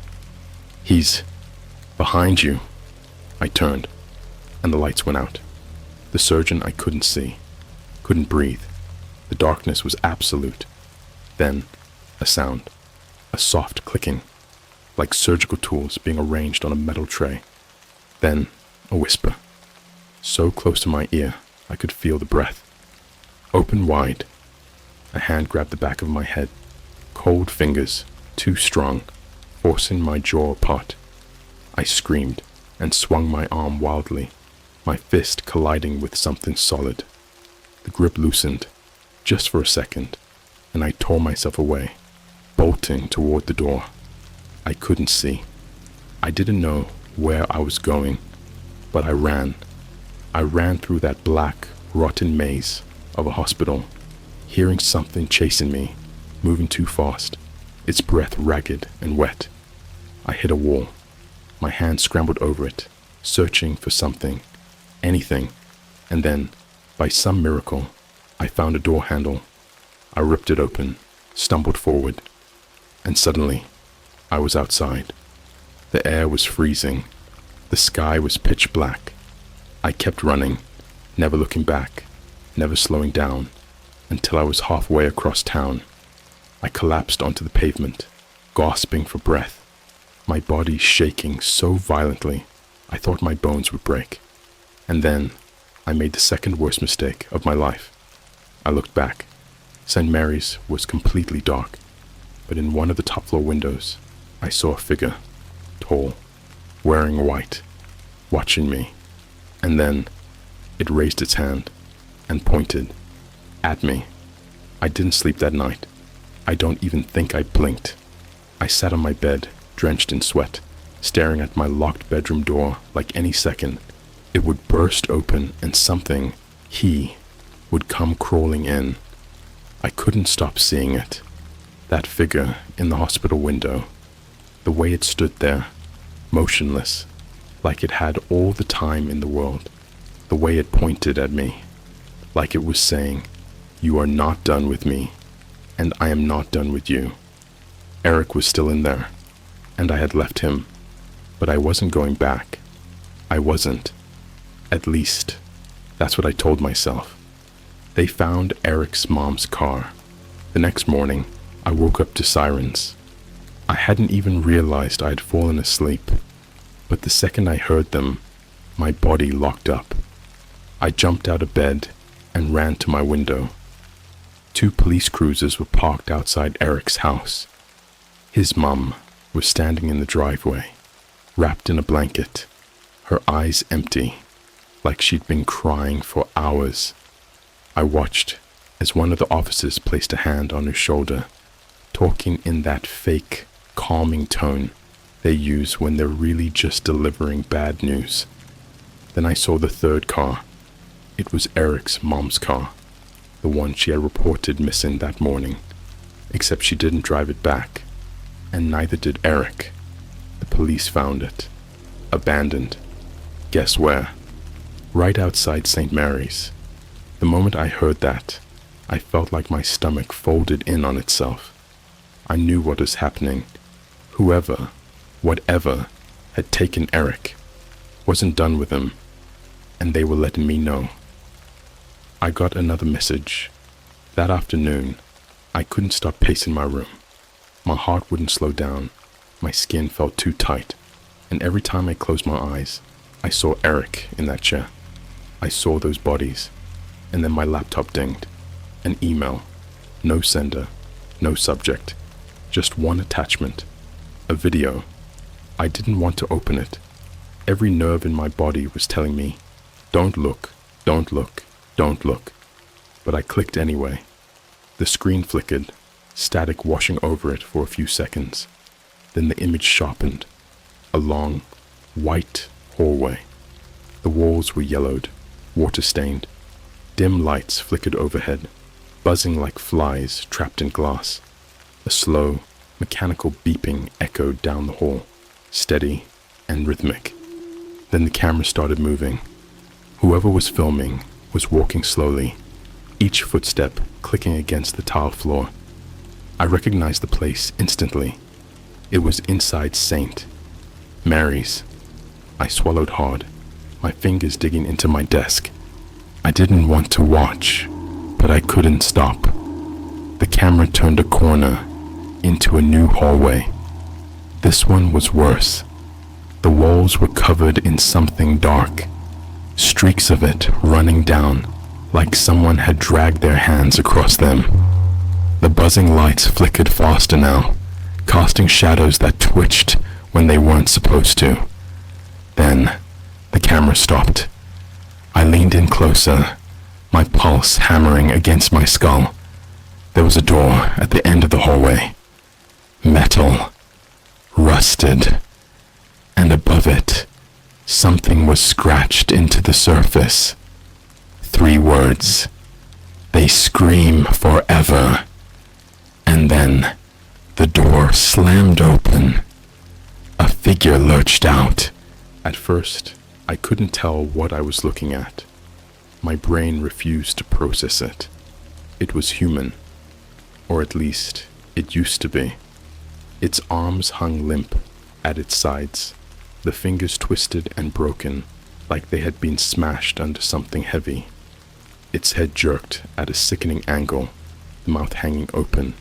"He's behind you." I turned, and the lights went out. The surgeon I couldn't see, couldn't breathe. The darkness was absolute. Then, a sound, a soft clicking, like surgical tools being arranged on a metal tray. Then, a whisper, so close to my ear I could feel the breath. "Open wide." A hand grabbed the back of my head, cold fingers, too strong, forcing my jaw apart. I screamed and swung my arm wildly, my fist colliding with something solid. The grip loosened, just for a second, and I tore myself away, bolting toward the door. I couldn't see. I didn't know where I was going, but I ran. I ran through that black, rotten maze of a hospital, hearing something chasing me, moving too fast, its breath ragged and wet. I hit a wall. My hand scrambled over it, searching for something, anything, and then, by some miracle, I found a door handle. I ripped it open, stumbled forward, and suddenly, I was outside. The air was freezing. The sky was pitch black. I kept running, never looking back, never slowing down, until I was halfway across town. I collapsed onto the pavement, gasping for breath, my body shaking so violently I thought my bones would break. And then I made the second worst mistake of my life. I looked back. St. Mary's was completely dark, but in one of the top floor windows, I saw a figure, tall, wearing white, watching me. And then it raised its hand and pointed at me. I didn't sleep that night. I don't even think I blinked. I sat on my bed, drenched in sweat, staring at my locked bedroom door like any second it would burst open and something, he, would come crawling in. I couldn't stop seeing it. That figure in the hospital window, the way it stood there, motionless, like it had all the time in the world, the way it pointed at me, like it was saying, You are not done with me, and I am not done with you. Eric was still in there, and I had left him, but I wasn't going back. I wasn't. At least, that's what I told myself. They found Eric's mom's car. The next morning, I woke up to sirens. I hadn't even realized I had fallen asleep, but the second I heard them, my body locked up. I jumped out of bed and ran to my window. 2 police cruisers were parked outside Eric's house. His mum was standing in the driveway, wrapped in a blanket, her eyes empty, like she'd been crying for hours. I watched as one of the officers placed a hand on her shoulder, talking in that fake, calming tone they use when they're really just delivering bad news. Then I saw the 3rd car. It was Eric's mom's car, the one she had reported missing that morning, except she didn't drive it back, and neither did Eric. The police found it, abandoned. Guess where? Right outside St. Mary's. The moment I heard that, I felt like my stomach folded in on itself. I knew what was happening. Whoever, whatever, had taken Eric wasn't done with him, and they were letting me know. I got another message. That afternoon, I couldn't stop pacing my room. My heart wouldn't slow down. My skin felt too tight, and every time I closed my eyes, I saw Eric in that chair. I saw those bodies, and then my laptop dinged. An email. No sender, no subject, just one attachment. A video. I didn't want to open it. Every nerve in my body was telling me, don't look, don't look, don't look. But I clicked anyway. The screen flickered, static washing over it for a few seconds. Then the image sharpened. A long, white hallway. The walls were yellowed, water-stained. Dim lights flickered overhead, buzzing like flies trapped in glass. A slow, mechanical beeping echoed down the hall, steady and rhythmic. Then the camera started moving. Whoever was filming was walking slowly, each footstep clicking against the tile floor. I recognized the place instantly. It was inside St. Mary's. I swallowed hard, my fingers digging into my desk. I didn't want to watch, but I couldn't stop. The camera turned a corner into a new hallway. This one was worse. The walls were covered in something dark, streaks of it running down like someone had dragged their hands across them. The buzzing lights flickered faster now, casting shadows that twitched when they weren't supposed to. Then the camera stopped. I leaned in closer, my pulse hammering against my skull. There was a door at the end of the hallway. Metal, rusted, and above it, something was scratched into the surface. 3 words. They scream forever. And then the door slammed open. A figure lurched out. At first, I couldn't tell what I was looking at. My brain refused to process it. It was human, or at least it used to be. Its arms hung limp at its sides, the fingers twisted and broken like they had been smashed under something heavy. Its head jerked at a sickening angle, the mouth hanging open,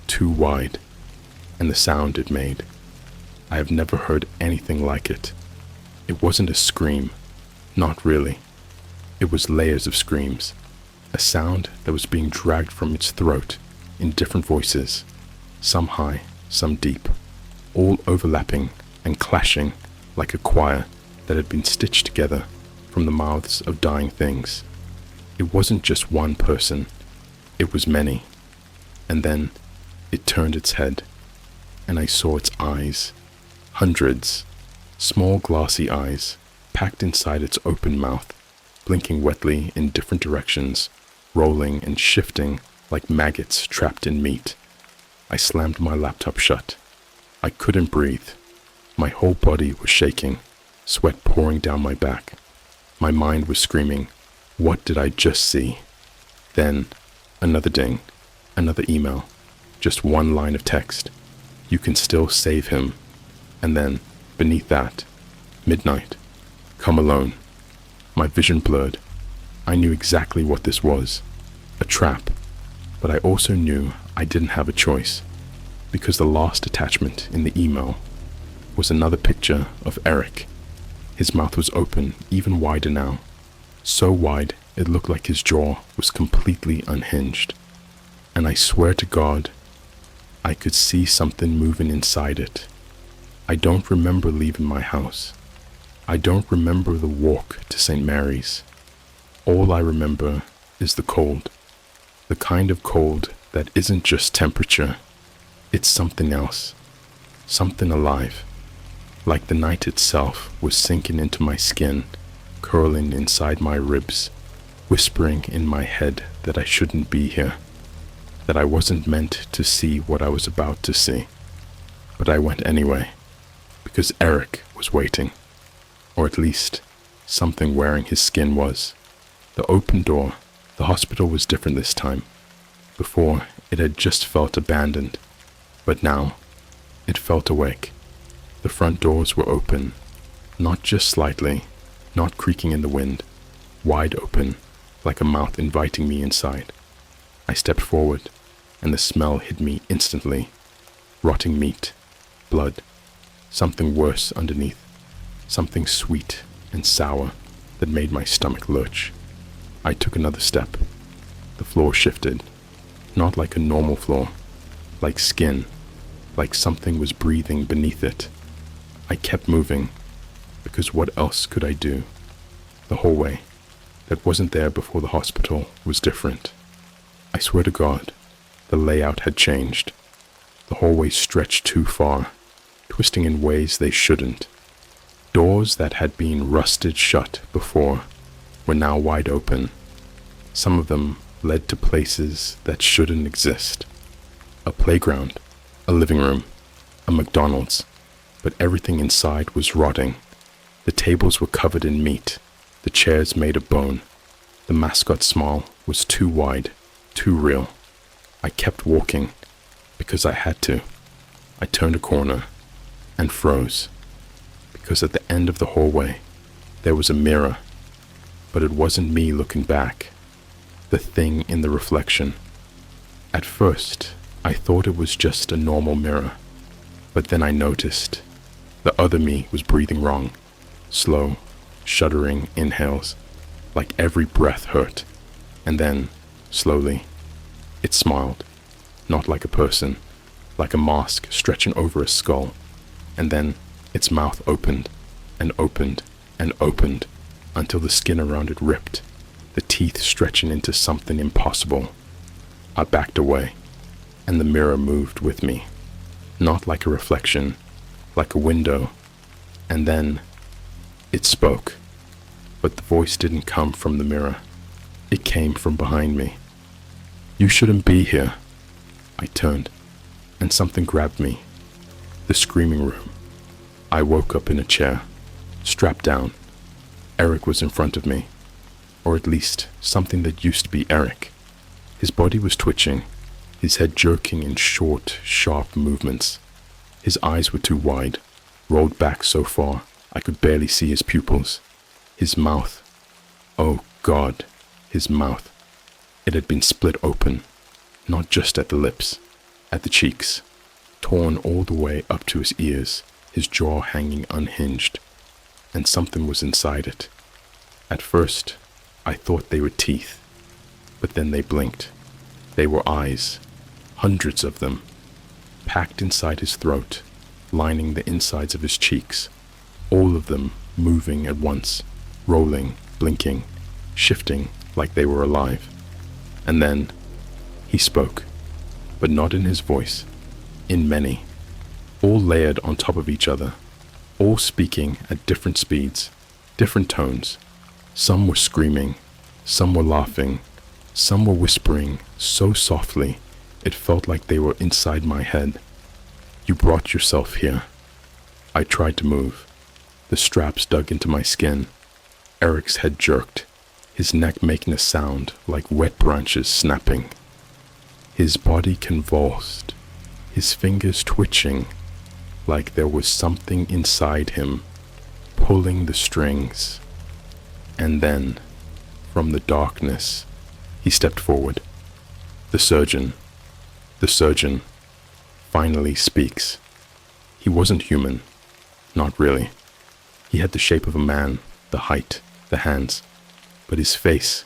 too wide, and the sound it made. I have never heard anything like it. It wasn't a scream, not really. It was layers of screams, a sound that was being dragged from its throat in different voices, some high, some deep, all overlapping and clashing like a choir that had been stitched together from the mouths of dying things. It wasn't just one person, it was many. And then it turned its head, and I saw its eyes, hundreds, small glassy eyes, packed inside its open mouth, blinking wetly in different directions, rolling and shifting like maggots trapped in meat. I slammed my laptop shut. I couldn't breathe. My whole body was shaking, sweat pouring down my back. My mind was screaming, what did I just see? Then, Another ding, another email, just one line of text. You can still save him. And then, beneath that, midnight, come alone. My vision blurred. I knew exactly what this was, a trap, but I also knew I didn't have a choice, because the last attachment in the email was another picture of Eric. His mouth was open, even wider now, so wide it looked like his jaw was completely unhinged. And I swear to God, I could see something moving inside it. I don't remember leaving my house. I don't remember the walk to St. Mary's. All I remember is the cold. The kind of cold that isn't just temperature. It's something else. Something alive. Like the night itself was sinking into my skin, curling inside my ribs, whispering in my head that I shouldn't be here, that I wasn't meant to see what I was about to see. But I went anyway, because Eric was waiting, or at least something wearing his skin was. The open door, the hospital was different this time. Before, it had just felt abandoned, but now it felt awake. The front doors were open, not just slightly, not creaking in the wind, wide open, like a mouth inviting me inside. I stepped forward, and the smell hit me instantly. Rotting meat, blood, something worse underneath, something sweet and sour that made my stomach lurch. I took another step. The floor shifted, not like a normal floor, like skin, like something was breathing beneath it. I kept moving, because what else could I do? The hallway, that wasn't there before the hospital, was different. I swear to God, the layout had changed. The hallways stretched too far, twisting in ways they shouldn't. Doors that had been rusted shut before were now wide open. Some of them led to places that shouldn't exist. A playground, a living room, a McDonald's, but everything inside was rotting. The tables were covered in meat, the chairs made of bone. The mascot smile was too wide, too real. I kept walking, because I had to. I turned a corner and froze, because at the end of the hallway, there was a mirror, but it wasn't me looking back, the thing in the reflection. At first, I thought it was just a normal mirror, but then I noticed the other me was breathing wrong, slow, shuddering inhales, like every breath hurt, and then, slowly, it smiled, not like a person, like a mask stretching over a skull, and then its mouth opened, and opened, and opened, until the skin around it ripped, the teeth stretching into something impossible. I backed away, and the mirror moved with me, not like a reflection, like a window, and then it spoke, but the voice didn't come from the mirror. It came from behind me. You shouldn't be here. I turned, and something grabbed me. The screaming room. I woke up in a chair, strapped down. Eric was in front of me, or at least something that used to be Eric. His body was twitching, his head jerking in short, sharp movements. His eyes were too wide, rolled back so far I could barely see his pupils. His mouth, oh God, his mouth. It had been split open, not just at the lips, at the cheeks, torn all the way up to his ears, his jaw hanging unhinged, and something was inside it. At first, I thought they were teeth, but then they blinked. They were eyes, hundreds of them, packed inside his throat, lining the insides of his cheeks, all of them moving at once, rolling, blinking, shifting like they were alive. And then he spoke, but not in his voice, in many, all layered on top of each other, all speaking at different speeds, different tones. Some were screaming, some were laughing, some were whispering so softly it felt like they were inside my head. You brought yourself here. I tried to move. The straps dug into my skin. Eric's head jerked, his neck making a sound like wet branches snapping. His body convulsed, his fingers twitching, like there was something inside him pulling the strings. And then, from the darkness, he stepped forward. The surgeon finally speaks. He wasn't human, not really. He had the shape of a man, the height, the hands, but his face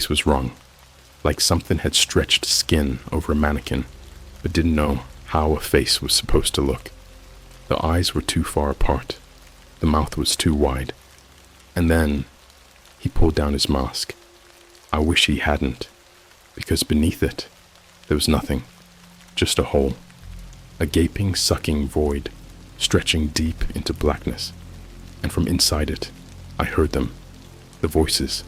was wrong, like something had stretched skin over a mannequin, but didn't know how a face was supposed to look. The eyes were too far apart, the mouth was too wide, and then he pulled down his mask. I wish he hadn't, because beneath it, there was nothing, just a hole, a gaping, sucking void, stretching deep into blackness, and from inside it, I heard them, the voices,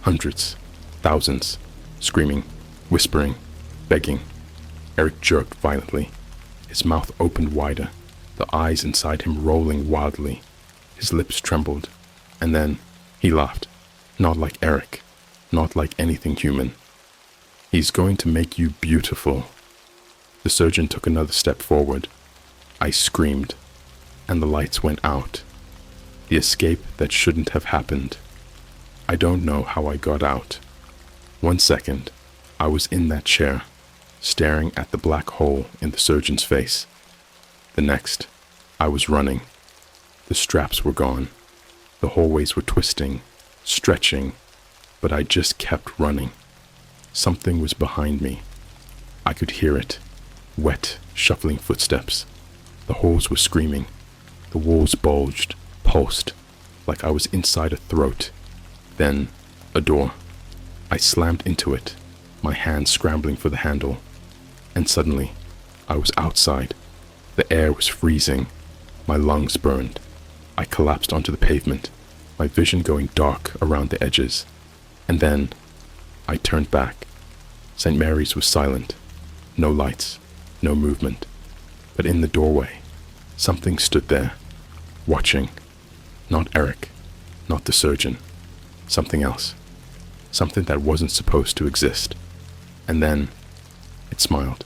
hundreds, thousands, screaming, whispering, begging. Eric jerked violently, his mouth opened wider, the eyes inside him rolling wildly. His lips trembled, and then he laughed, not like Eric, not like anything human. He's going to make you beautiful. The surgeon took another step forward. I screamed, and the lights went out. The escape that shouldn't have happened. I don't know how I got out. 1 second, I was in that chair, staring at the black hole in the surgeon's face. The next, I was running. The straps were gone. The hallways were twisting, stretching, but I just kept running. Something was behind me. I could hear it. Wet, shuffling footsteps. The halls were screaming. The walls bulged, pulsed, like I was inside a throat. Then, a door. I slammed into it, my hands scrambling for the handle. And suddenly, I was outside. The air was freezing. My lungs burned. I collapsed onto the pavement, my vision going dark around the edges. And then, I turned back. St. Mary's was silent. No lights, no movement. But in the doorway, something stood there, watching. Not Eric, not the surgeon. Something else. Something that wasn't supposed to exist. And then, it smiled.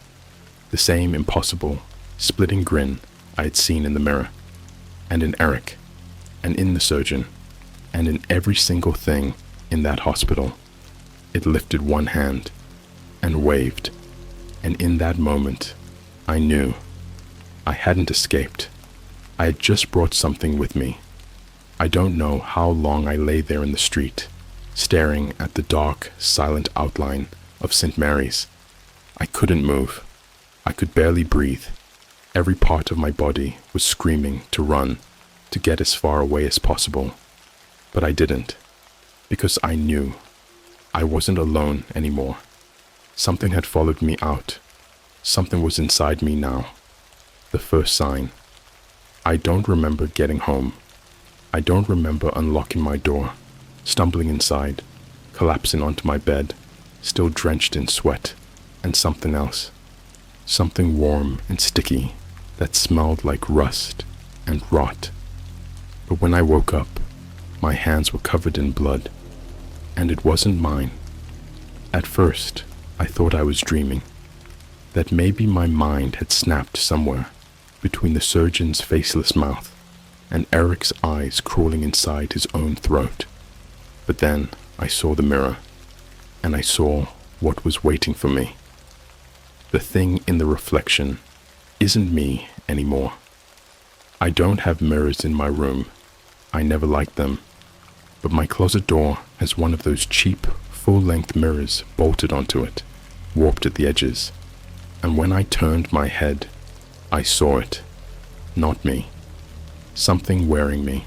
The same impossible, splitting grin I had seen in the mirror. And in Eric. And in the surgeon. And in every single thing in that hospital. It lifted one hand and waved. And in that moment, I knew I hadn't escaped. I had just brought something with me. I don't know how long I lay there in the street, staring at the dark, silent outline of St. Mary's. I couldn't move. I could barely breathe. Every part of my body was screaming to run, to get as far away as possible. But I didn't, because I knew I wasn't alone anymore. Something had followed me out. Something was inside me now. The first sign. I don't remember getting home. I don't remember unlocking my door, stumbling inside, collapsing onto my bed, still drenched in sweat, and something else. Something warm and sticky that smelled like rust and rot. But when I woke up, my hands were covered in blood, and it wasn't mine. At first, I thought I was dreaming, that maybe my mind had snapped somewhere between the surgeon's faceless mouth and Eric's eyes crawling inside his own throat. But then I saw the mirror, and I saw what was waiting for me. The thing in the reflection isn't me anymore. I don't have mirrors in my room. I never liked them. But my closet door has one of those cheap, full-length mirrors bolted onto it, warped at the edges. And when I turned my head, I saw it. Not me. Something wearing me.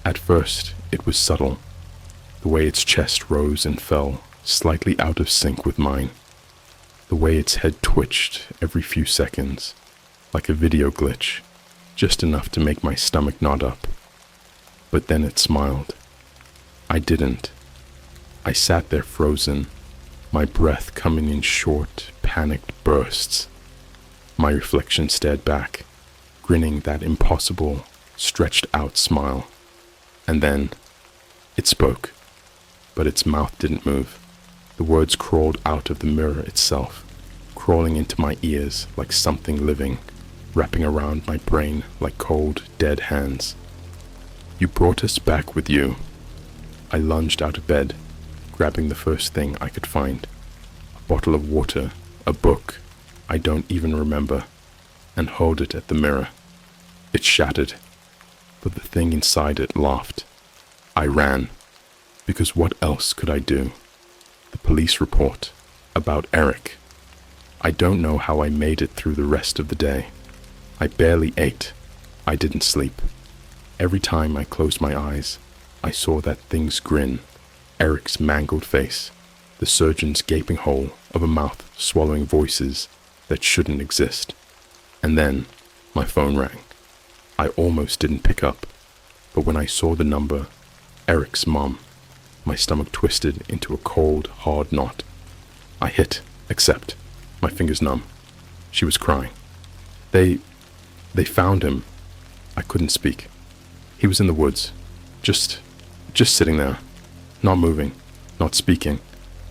At first, it was subtle, the way its chest rose and fell, slightly out of sync with mine, the way its head twitched every few seconds, like a video glitch, just enough to make my stomach knot up. But then it smiled. I didn't. I sat there frozen, my breath coming in short, panicked bursts. My reflection stared back, grinning that impossible, stretched-out smile. And then, it spoke, but its mouth didn't move. The words crawled out of the mirror itself, crawling into my ears like something living, wrapping around my brain like cold, dead hands. You brought us back with you. I lunged out of bed, grabbing the first thing I could find. A bottle of water, a book I don't even remember, and hurled it at the mirror. It shattered, but the thing inside it laughed. I ran, because what else could I do? The police report about Eric. I don't know how I made it through the rest of the day. I barely ate. I didn't sleep. Every time I closed my eyes, I saw that thing's grin, Eric's mangled face, the surgeon's gaping hole of a mouth swallowing voices that shouldn't exist. And then my phone rang. I almost didn't pick up, but when I saw the number, Eric's mom, my stomach twisted into a cold, hard knot. I hit accept, my fingers numb. She was crying. They found him. I couldn't speak. He was in the woods, just sitting there, not moving, not speaking.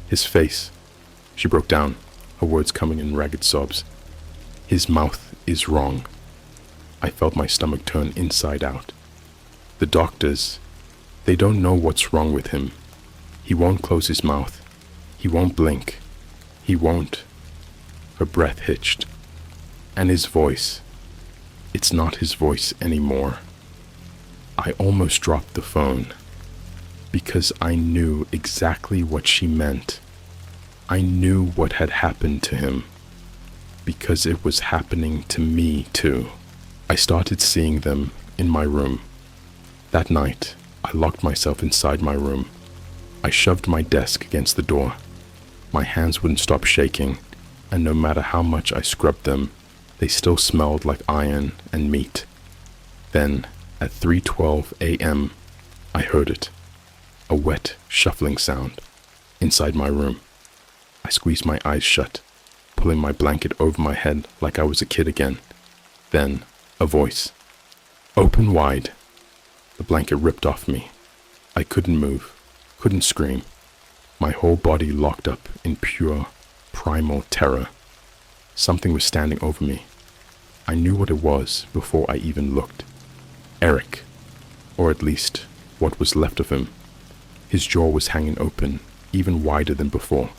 His face. She broke down, her words coming in ragged sobs. His mouth is wrong. I felt my stomach turn inside out. The doctors, they don't know what's wrong with him. He won't close his mouth. He won't blink. He won't. Her breath hitched. And his voice. It's not his voice anymore. I almost dropped the phone because I knew exactly what she meant. I knew what had happened to him because it was happening to me too. I started seeing them in my room. That night, I locked myself inside my room. I shoved my desk against the door. My hands wouldn't stop shaking, and no matter how much I scrubbed them, they still smelled like iron and meat. Then, at 3:12 a.m., I heard it. A wet, shuffling sound inside my room. I squeezed my eyes shut, pulling my blanket over my head like I was a kid again. Then, a voice. Open wide. The blanket ripped off me. I couldn't move, couldn't scream. My whole body locked up in pure, primal terror. Something was standing over me. I knew what it was before I even looked. Eric, or at least what was left of him. His jaw was hanging open, even wider than before.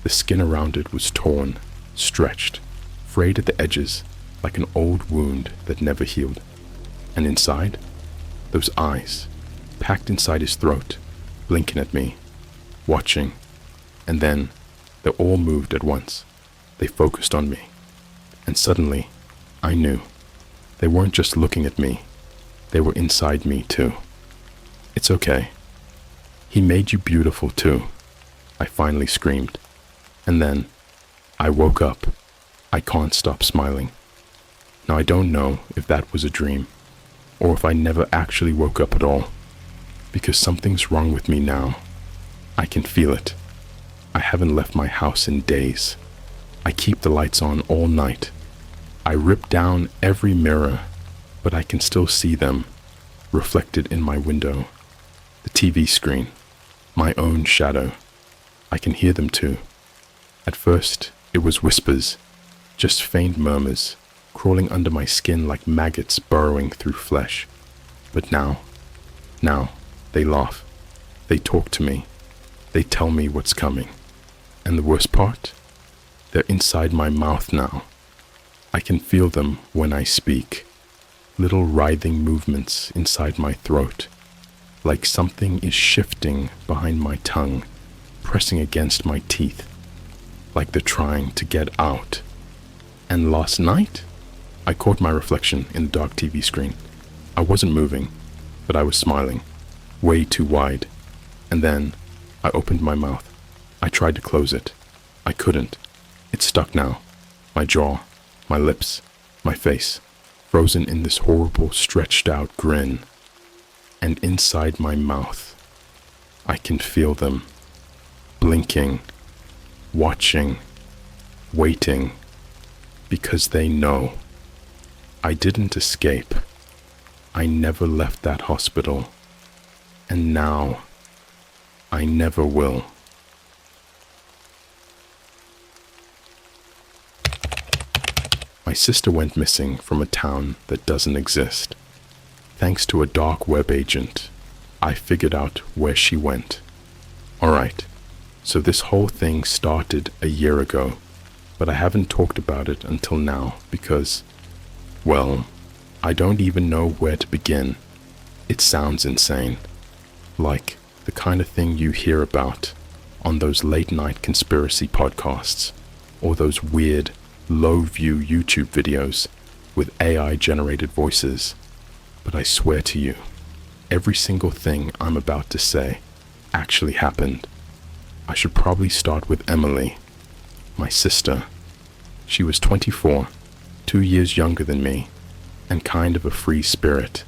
The skin around it was torn, stretched, frayed at the edges, like an old wound that never healed. And inside, those eyes, packed inside his throat, blinking at me, watching, and then they all moved at once. They focused on me, and suddenly, I knew. They weren't just looking at me, they were inside me too. It's okay. He made you beautiful too, I finally screamed. And then, I woke up. I can't stop smiling. Now I don't know if that was a dream, or if I never actually woke up at all, because something's wrong with me now. I can feel it. I haven't left my house in days. I keep the lights on all night. I rip down every mirror, but I can still see them, reflected in my window, the TV screen, my own shadow. I can hear them too. At first, it was whispers, just faint murmurs, crawling under my skin like maggots burrowing through flesh. But now, they laugh. They talk to me. They tell me what's coming. And the worst part? They're inside my mouth now. I can feel them when I speak. Little writhing movements inside my throat, like something is shifting behind my tongue, pressing against my teeth, like they're trying to get out. And last night, I caught my reflection in the dark TV screen. I wasn't moving, but I was smiling, way too wide. And then, I opened my mouth. I tried to close it. I couldn't. It's stuck now. My jaw, my lips, my face, frozen in this horrible, stretched out grin. And inside my mouth, I can feel them, blinking, watching, waiting, because they know. I didn't escape. I never left that hospital. And now, I never will. sister went missing from a town that doesn't exist. Thanks to a dark web agent, I figured out where she went. Alright, so this whole thing started a year ago, but I haven't talked about it until now because, well, I don't even know where to begin. It sounds insane. Like the kind of thing you hear about on those late night conspiracy podcasts or those weird, low-view YouTube videos with AI-generated voices. But I swear to you, every single thing I'm about to say actually happened. I should probably start with Emily, my sister. She was 24, 2 years younger than me, and kind of a free spirit.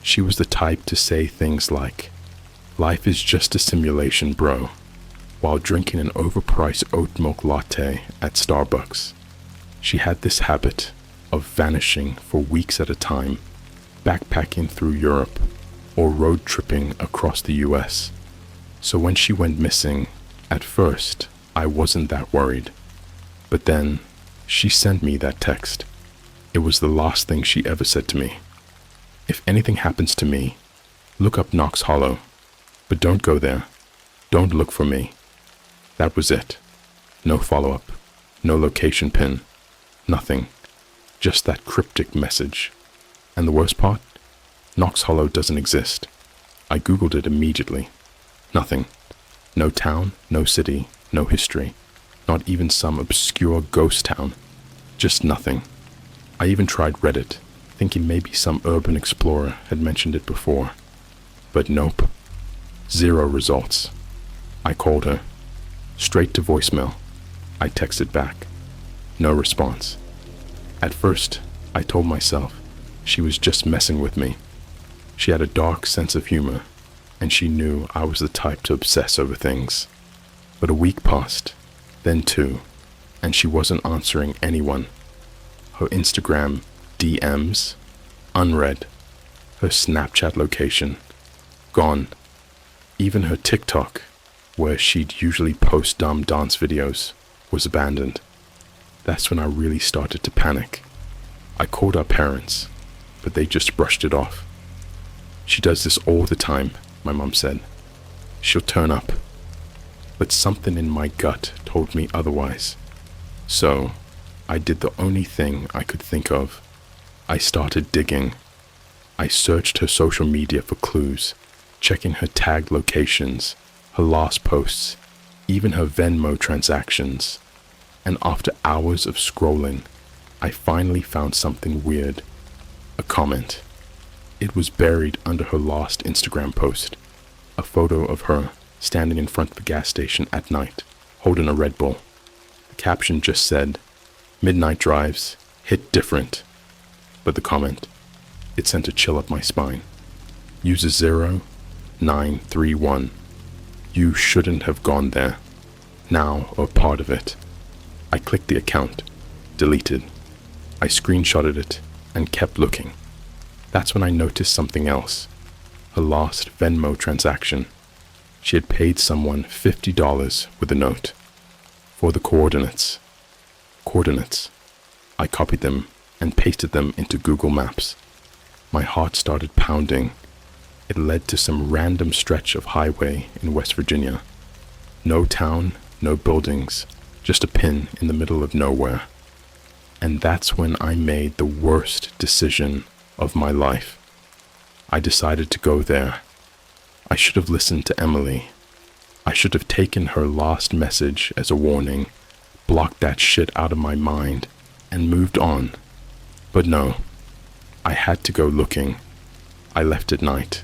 She was the type to say things like, "Life is just a simulation, bro," while drinking an overpriced oat milk latte at Starbucks. She had this habit of vanishing for weeks at a time, backpacking through Europe or road tripping across the US. So when she went missing, at first, I wasn't that worried. But then, she sent me that text. It was the last thing she ever said to me. "If anything happens to me, look up Knox Hollow, but don't go there. Don't look for me." That was it. No follow-up, no location pin, nothing. Just that cryptic message. And the worst part? Knox Hollow doesn't exist. I googled it immediately. Nothing. No town, no city, no history. Not even some obscure ghost town. Just nothing. I even tried Reddit, thinking maybe some urban explorer had mentioned it before. But nope. 0 results. I called her. Straight to voicemail. I texted back. No response. At first, I told myself she was just messing with me. She had a dark sense of humor, and she knew I was the type to obsess over things. But a week passed, then 2, and she wasn't answering anyone. Her Instagram DMs, unread. Her Snapchat location, gone. Even her TikTok, where she'd usually post dumb dance videos, was abandoned. That's when I really started to panic. I called our parents, but they just brushed it off. "She does this all the time," my mom said. "She'll turn up." But something in my gut told me otherwise. So, I did the only thing I could think of. I started digging. I searched her social media for clues, checking her tagged locations, her last posts, even her Venmo transactions. And after hours of scrolling, I finally found something weird. A comment. It was buried under her last Instagram post. A photo of her standing in front of a gas station at night, holding a Red Bull. The caption just said, "Midnight drives, hit different." But the comment, it sent a chill up my spine. User 0931. You shouldn't have gone there. Now a part of it. I clicked the account, deleted. I screenshotted it and kept looking. That's when I noticed something else. Her last Venmo transaction. She had paid someone $50 with a note. For the coordinates. Coordinates. I copied them and pasted them into Google Maps. My heart started pounding. It led to some random stretch of highway in West Virginia. No town, no buildings, just a pin in the middle of nowhere. And that's when I made the worst decision of my life. I decided to go there. I should have listened to Emily. I should have taken her last message as a warning, blocked that shit out of my mind, and moved on. But no, I had to go looking. I left at night.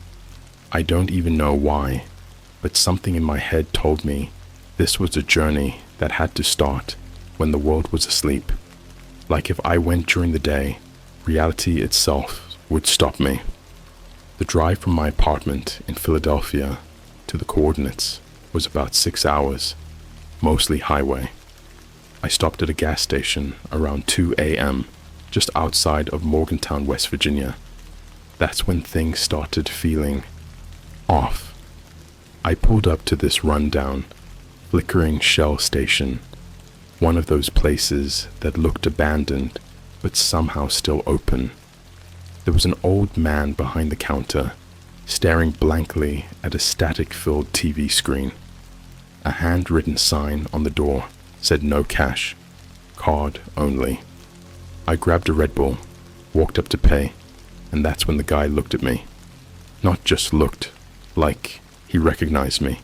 I don't even know why, but something in my head told me this was a journey that had to start when the world was asleep. Like if I went during the day, reality itself would stop me. The drive from my apartment in Philadelphia to the coordinates was about 6 hours, mostly highway. I stopped at a gas station around 2 a.m., just outside of Morgantown, West Virginia. That's when things started feeling off. I pulled up to this rundown, flickering Shell station, one of those places that looked abandoned but somehow still open. There was an old man behind the counter, staring blankly at a static-filled TV screen. A handwritten sign on the door said no cash, card only. I grabbed a Red Bull, walked up to pay, and that's when the guy looked at me. Not just looked, like he recognized me.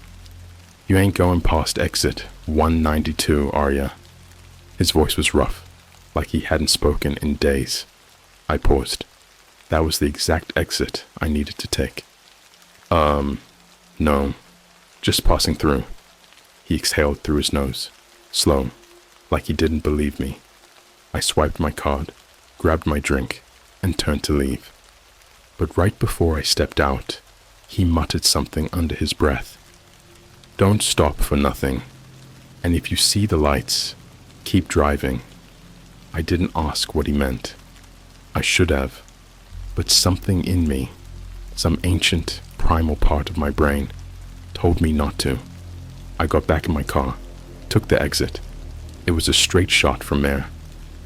"You ain't going past exit 192, are ya?" His voice was rough, like he hadn't spoken in days. I paused. That was the exact exit I needed to take. No, just passing through." He exhaled through his nose, slow, like he didn't believe me. I swiped my card, grabbed my drink, and turned to leave. But right before I stepped out, he muttered something under his breath. "Don't stop for nothing. And if you see the lights, keep driving." I didn't ask what he meant. I should have. But something in me, some ancient, primal part of my brain, told me not to. I got back in my car, took the exit. It was a straight shot from there.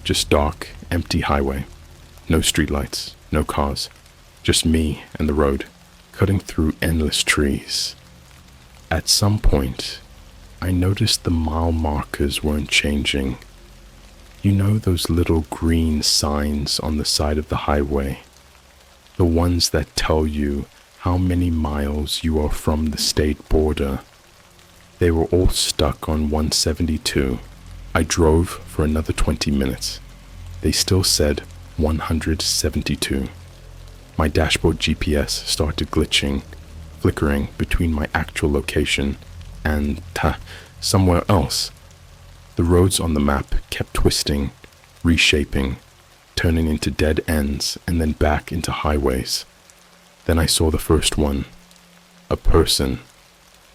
Just dark, empty highway. No streetlights, no cars. Just me and the road, cutting through endless trees. At some point, I noticed the mile markers weren't changing. You know those little green signs on the side of the highway? The ones that tell you how many miles you are from the state border. They were all stuck on 172. I drove for another 20 minutes. They still said 172. My dashboard GPS started glitching, flickering between my actual location and somewhere else. The roads on the map kept twisting, reshaping, turning into dead ends and then back into highways. Then I saw the first one, a person,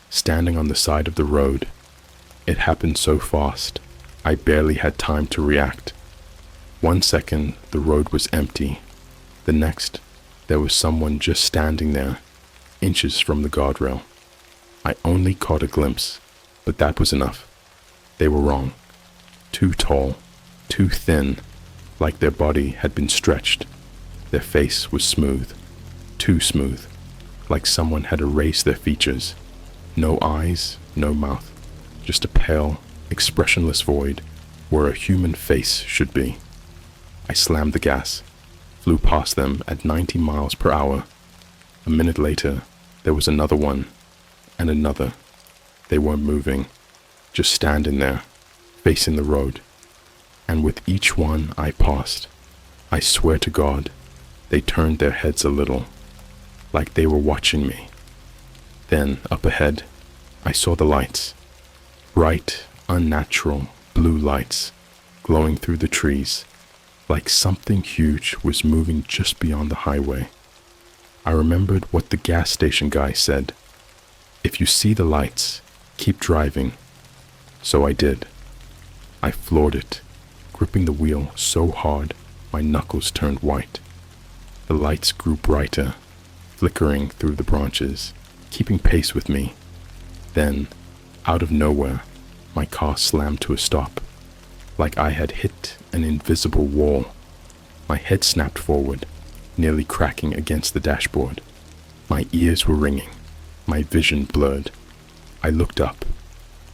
standing on the side of the road. It happened so fast, I barely had time to react. 1 second, the road was empty. The next, there was someone just standing there, inches from the guardrail. I only caught a glimpse, but that was enough. They were wrong. Too tall, too thin, like their body had been stretched. Their face was smooth, too smooth, like someone had erased their features. No eyes, no mouth, just a pale, expressionless void where a human face should be. I slammed the gas, flew past them at 90 miles per hour. A minute later, there was another one, and another. They weren't moving, just standing there, facing the road. And with each one I passed, I swear to God, they turned their heads a little, like they were watching me. Then, up ahead, I saw the lights. Bright, unnatural, blue lights, glowing through the trees, like something huge was moving just beyond the highway. I remembered what the gas station guy said. If you see the lights, keep driving. So I did. I floored it, gripping the wheel so hard my knuckles turned white. The lights grew brighter, flickering through the branches, keeping pace with me. Then, out of nowhere, my car slammed to a stop, like I had hit an invisible wall. My head snapped forward, nearly cracking against the dashboard. My ears were ringing, my vision blurred. I looked up,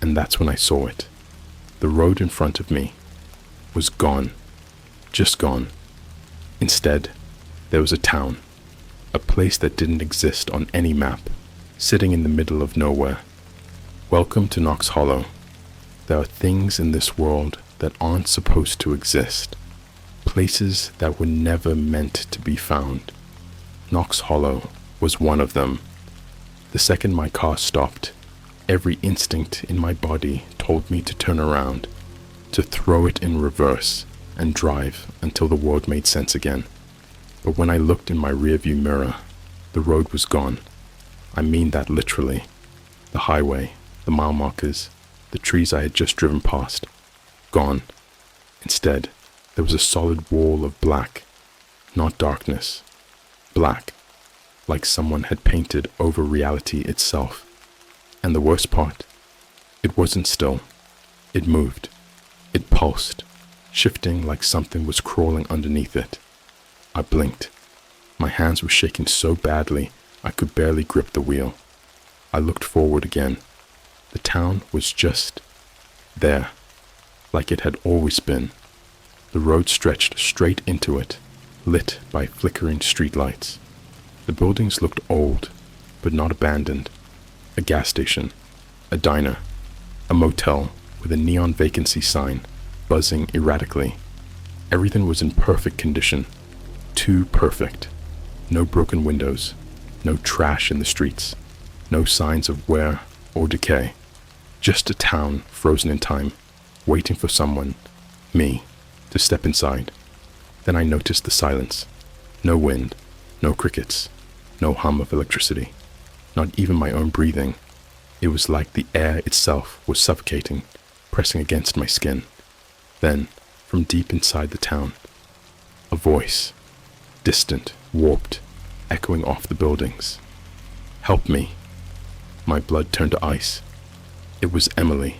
and that's when I saw it. The road in front of me was gone, just gone. Instead, there was a town, a place that didn't exist on any map, sitting in the middle of nowhere. Welcome to Knox Hollow. There are things in this world that aren't supposed to exist, places that were never meant to be found. Knox Hollow was one of them. The second my car stopped, every instinct in my body told me to turn around, to throw it in reverse and drive until the world made sense again. But when I looked in my rearview mirror, the road was gone. I mean that literally. The highway, the mile markers, the trees I had just driven past, gone. Instead, there was a solid wall of black, not darkness, black, like someone had painted over reality itself. And the worst part, it wasn't still. It moved. It pulsed. shifting like something was crawling underneath it. I blinked. My hands were shaking so badly I could barely grip the wheel. I looked forward again. The town was just there, like it had always been. The road stretched straight into it, lit by flickering streetlights. The buildings looked old, but not abandoned. A gas station, a diner, a motel with a neon vacancy sign buzzing erratically. Everything was in perfect condition. Too perfect. No broken windows, no trash in the streets, no signs of wear or decay. Just a town frozen in time, waiting for someone, me, to step inside. Then I noticed the silence. No wind, no crickets, no hum of electricity, not even my own breathing. It was like the air itself was suffocating, pressing against my skin. Then, from deep inside the town, a voice, distant, warped, echoing off the buildings. "Help me." My blood turned to ice. It was Emily.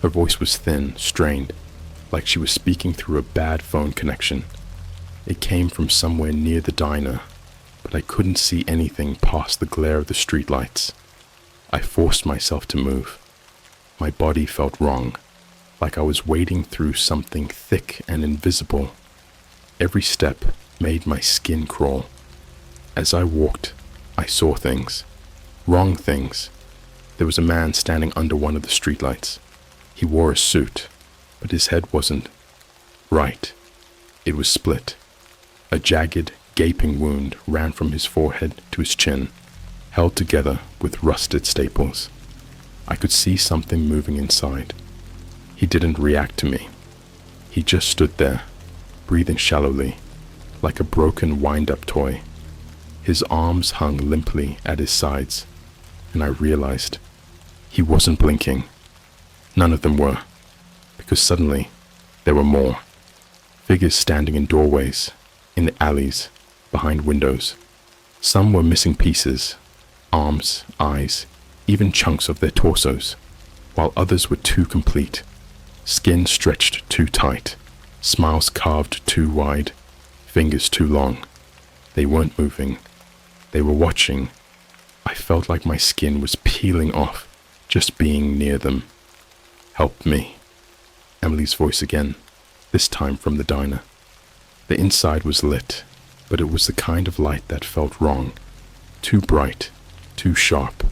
Her voice was thin, strained, like she was speaking through a bad phone connection. It came from somewhere near the diner, but I couldn't see anything past the glare of the streetlights. I forced myself to move. My body felt wrong, like I was wading through something thick and invisible. Every step made my skin crawl. As I walked, I saw things. Wrong things. There was a man standing under one of the streetlights. He wore a suit, but his head wasn't right. It was split. A jagged, gaping wound ran from his forehead to his chin, held together with rusted staples. I could see something moving inside. He didn't react to me. He just stood there, breathing shallowly, like a broken wind-up toy. His arms hung limply at his sides, and I realized he wasn't blinking. None of them were, because suddenly there were more. Figures standing in doorways, in the alleys, behind windows. Some were missing pieces, arms, eyes, even chunks of their torsos, while others were too complete. Skin stretched too tight, smiles carved too wide, fingers too long. They weren't moving. They were watching. I felt like my skin was peeling off just being near them. "Help me." Emily's voice again, this time from the diner. The inside was lit, but it was the kind of light that felt wrong. Too bright, too sharp.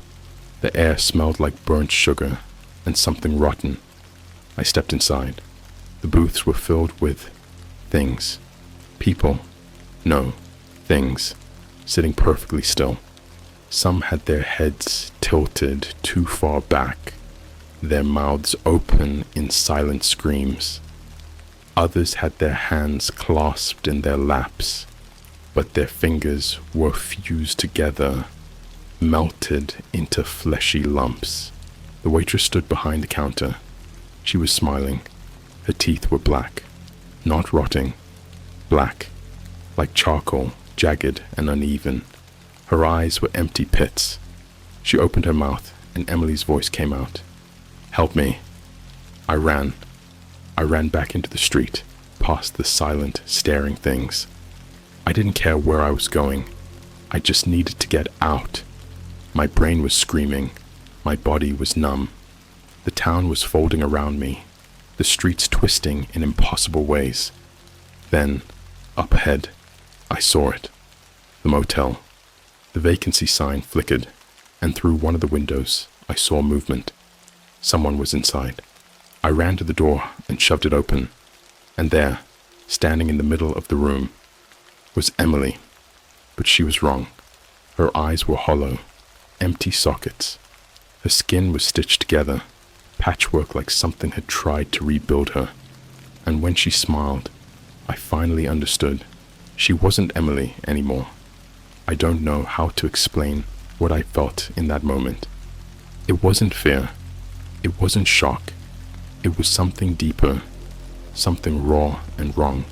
The air smelled like burnt sugar and something rotten. I stepped inside. The booths were filled with things. People. No, things. Sitting perfectly still. Some had their heads tilted too far back, their mouths open in silent screams. Others had their hands clasped in their laps, but their fingers were fused together, melted into fleshy lumps. The waitress stood behind the counter. She was smiling. Her teeth were black, not rotting, black, like charcoal, jagged and uneven. Her eyes were empty pits. She opened her mouth, and Emily's voice came out. "Help me." I ran. I ran back into the street, past the silent, staring things. I didn't care where I was going. I just needed to get out. My brain was screaming. My body was numb. The town was folding around me, the streets twisting in impossible ways. Then, up ahead, I saw it. The motel. The vacancy sign flickered, and through one of the windows, I saw movement. Someone was inside. I ran to the door and shoved it open, and there, standing in the middle of the room, was Emily. But she was wrong. Her eyes were hollow, empty sockets. Her skin was stitched together, patchwork like something had tried to rebuild her. And when she smiled, I finally understood. She wasn't Emily anymore. I don't know how to explain what I felt in that moment. It wasn't fear. It wasn't shock. It was something deeper, something raw and wrong,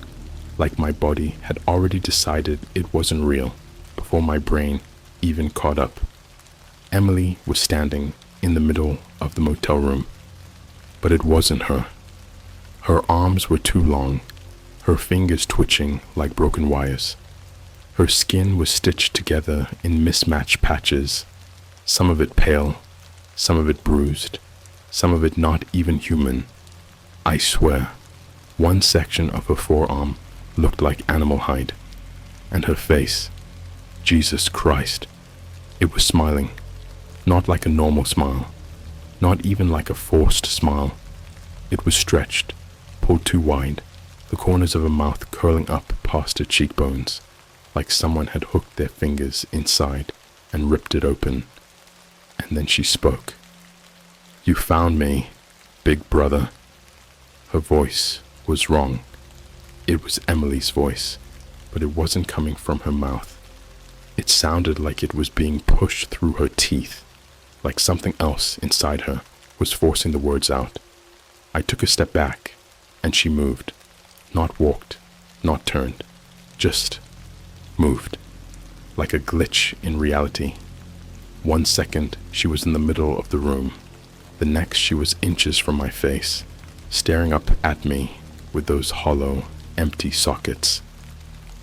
like my body had already decided it wasn't real before my brain even caught up. Emily was standing in the middle of the motel room, but it wasn't her. Her arms were too long, her fingers twitching like broken wires. Her skin was stitched together in mismatched patches, some of it pale, some of it bruised, some of it not even human. I swear, one section of her forearm looked like animal hide, and her face, Jesus Christ, it was smiling, not like a normal smile, not even like a forced smile. It was stretched, pulled too wide, the corners of her mouth curling up past her cheekbones, like someone had hooked their fingers inside and ripped it open. And then she spoke. "You found me, big brother." Her voice was wrong. It was Emily's voice, but it wasn't coming from her mouth. It sounded like it was being pushed through her teeth, like something else inside her was forcing the words out. I took a step back, and she moved. Not walked, not turned, just moved, like a glitch in reality. 1 second, she was in the middle of the room. The next, she was inches from my face, staring up at me with those hollow, empty sockets.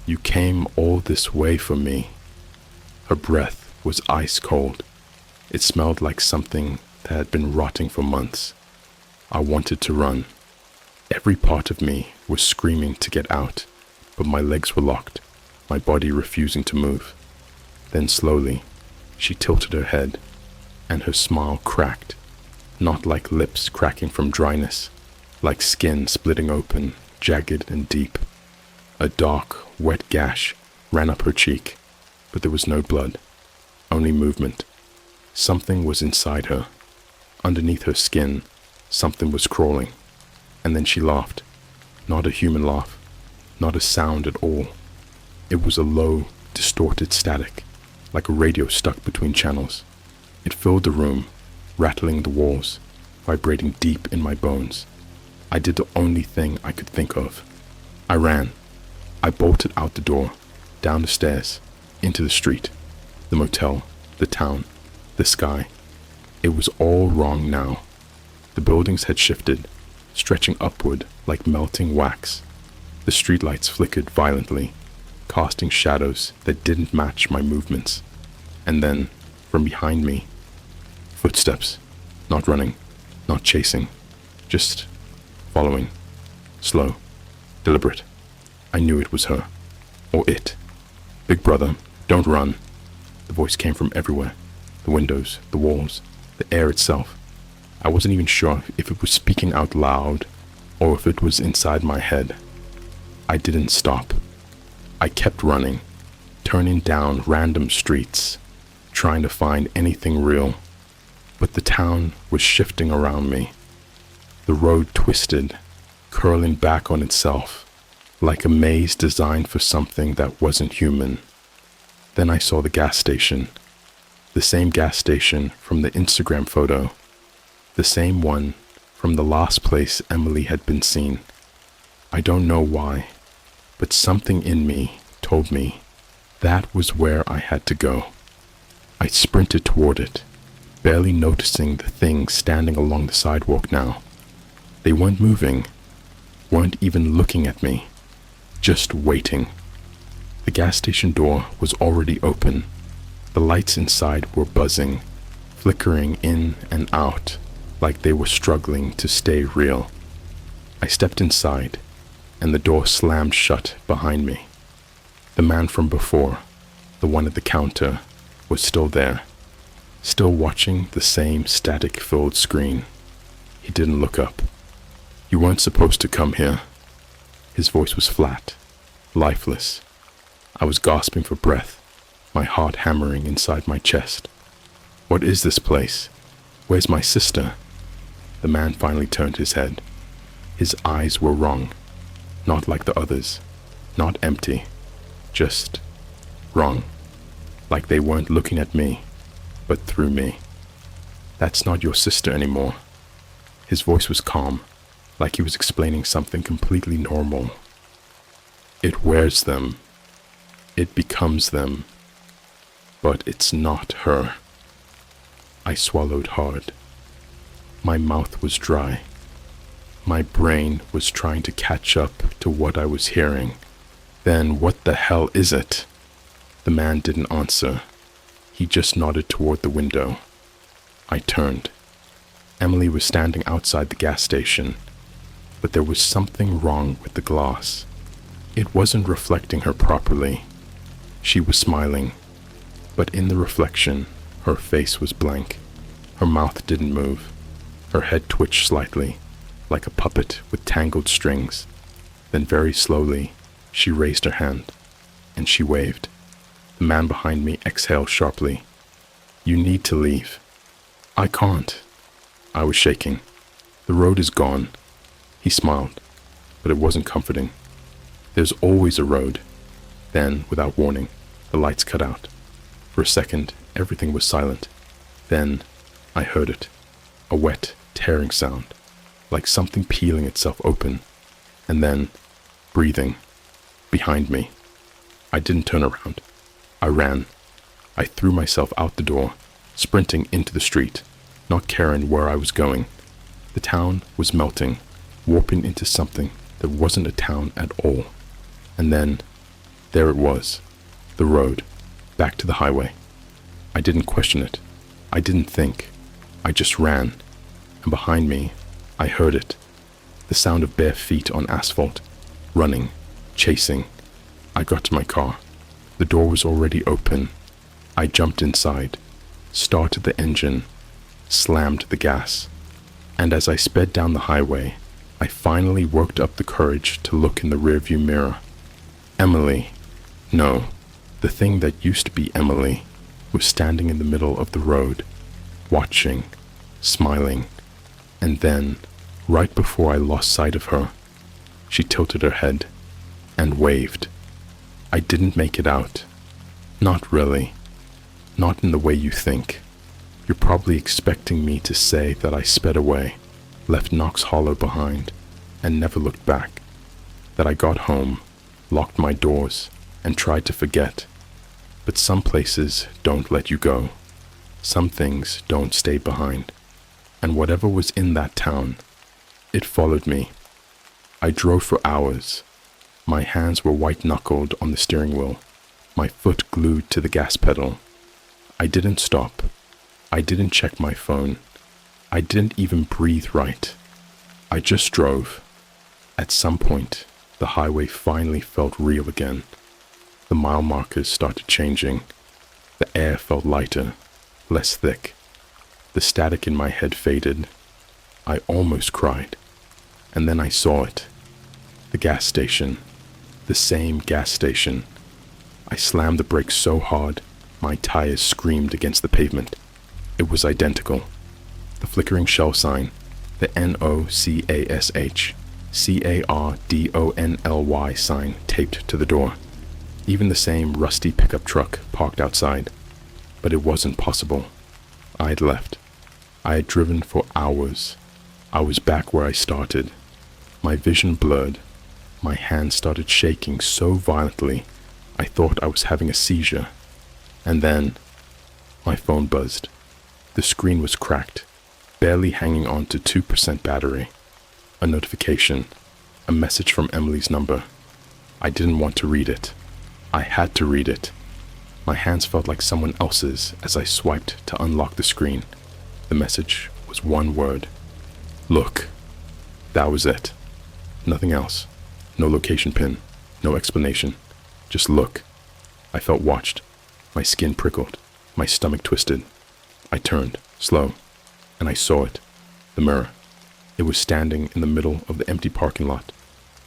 "You came all this way for me." Her breath was ice cold. It smelled like something that had been rotting for months. I wanted to run. Every part of me was screaming to get out, but my legs were locked, my body refusing to move. Then slowly, she tilted her head, and her smile cracked, not like lips cracking from dryness, like skin splitting open, jagged and deep. A dark, wet gash ran up her cheek, but there was no blood, only movement. Something was inside her. Underneath her skin, something was crawling. And then she laughed. Not a human laugh, not a sound at all. It was a low, distorted static, like a radio stuck between channels. It filled the room, rattling the walls, vibrating deep in my bones. I did the only thing I could think of. I ran. I bolted out the door, down the stairs, into the street, the motel, the town, the sky. It was all wrong now. The buildings had shifted, stretching upward like melting wax. The streetlights flickered violently, casting shadows that didn't match my movements. And then, from behind me, footsteps, not running, not chasing, just following, slow, deliberate. I knew it was her, or it. "Big brother, don't run." The voice came from everywhere, the windows, the walls, the air itself. I wasn't even sure if it was speaking out loud or if it was inside my head. I didn't stop. I kept running, turning down random streets, trying to find anything real. But the town was shifting around me. The road twisted, curling back on itself, like a maze designed for something that wasn't human. Then I saw the gas station, the same gas station from the Instagram photo, the same one from the last place Emily had been seen. I don't know why, but something in me told me that was where I had to go. I sprinted toward it, barely noticing the things standing along the sidewalk now. They weren't moving, weren't even looking at me, just waiting. The gas station door was already open. The lights inside were buzzing, flickering in and out, like they were struggling to stay real. I stepped inside, and the door slammed shut behind me. The man from before, the one at the counter, was still there, still watching the same static-filled screen. He didn't look up. "You weren't supposed to come here." His voice was flat, lifeless. I was gasping for breath, my heart hammering inside my chest. "What is this place? Where's my sister?" The man finally turned his head. His eyes were wrong, not like the others, not empty, just wrong, like they weren't looking at me, but through me. "That's not your sister anymore." His voice was calm, like he was explaining something completely normal. "It wears them. It becomes them. But it's not her." I swallowed hard. My mouth was dry. My brain was trying to catch up to what I was hearing. Then what the hell is it? The man didn't answer. He just nodded toward the window. I turned. Emily was standing outside the gas station, but there was something wrong with the glass. It wasn't reflecting her properly. She was smiling, but in the reflection, her face was blank. Her mouth didn't move. Her head twitched slightly, like a puppet with tangled strings. Then very slowly, she raised her hand, and she waved. The man behind me exhaled sharply. "You need to leave." "I can't." I was shaking. "The road is gone." He smiled, but it wasn't comforting. "There's always a road." Then, without warning, the lights cut out. For a second, everything was silent. Then, I heard it. A wet, tearing sound, like something peeling itself open. And then, breathing, behind me. I didn't turn around. I ran. I threw myself out the door, sprinting into the street, not caring where I was going. The town was melting, warping into something that wasn't a town at all. And then, there it was, the road, back to the highway. I didn't question it. I didn't think. I just ran. And behind me, I heard it. The sound of bare feet on asphalt, running, chasing. I got to my car. The door was already open. I jumped inside, started the engine, slammed the gas. And as I sped down the highway, I finally worked up the courage to look in the rearview mirror. Emily, no, the thing that used to be Emily, was standing in the middle of the road, watching, smiling. And then, right before I lost sight of her, she tilted her head and waved. I didn't make it out. Not really. Not in the way you think. You're probably expecting me to say that I sped away, left Knox Hollow behind, and never looked back. That I got home, locked my doors, and tried to forget. But some places don't let you go. Some things don't stay behind. And whatever was in that town, it followed me. I drove for hours. My hands were white-knuckled on the steering wheel, my foot glued to the gas pedal. I didn't stop. I didn't check my phone. I didn't even breathe right. I just drove. At some point, the highway finally felt real again. The mile markers started changing. The air felt lighter, less thick. The static in my head faded. I almost cried. And then I saw it. The gas station. The same gas station. I slammed the brakes so hard, my tires screamed against the pavement. It was identical. The flickering shell sign, the NOCASH, CARDONLY sign taped to the door. Even the same rusty pickup truck parked outside. But it wasn't possible. I had left. I had driven for hours. I was back where I started. My vision blurred. My hands started shaking so violently, I thought I was having a seizure. And then, my phone buzzed. The screen was cracked, barely hanging on to 2% battery. A notification, a message from Emily's number. I didn't want to read it. I had to read it. My hands felt like someone else's as I swiped to unlock the screen. The message was one word. Look. That was it. Nothing else. No location pin. No explanation. Just look. I felt watched. My skin prickled. My stomach twisted. I turned, slow, and I saw it. The mirror. It was standing in the middle of the empty parking lot.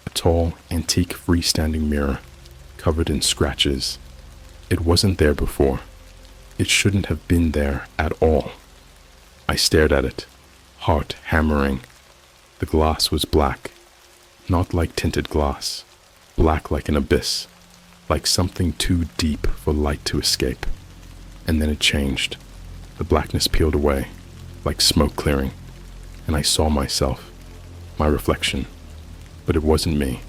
A tall, antique freestanding mirror, covered in scratches. It wasn't there before. It shouldn't have been there at all. I stared at it, heart hammering. The glass was black. Not like tinted glass, black like an abyss, like something too deep for light to escape. And then it changed. The blackness peeled away, like smoke clearing, and I saw myself, my reflection. But it wasn't me.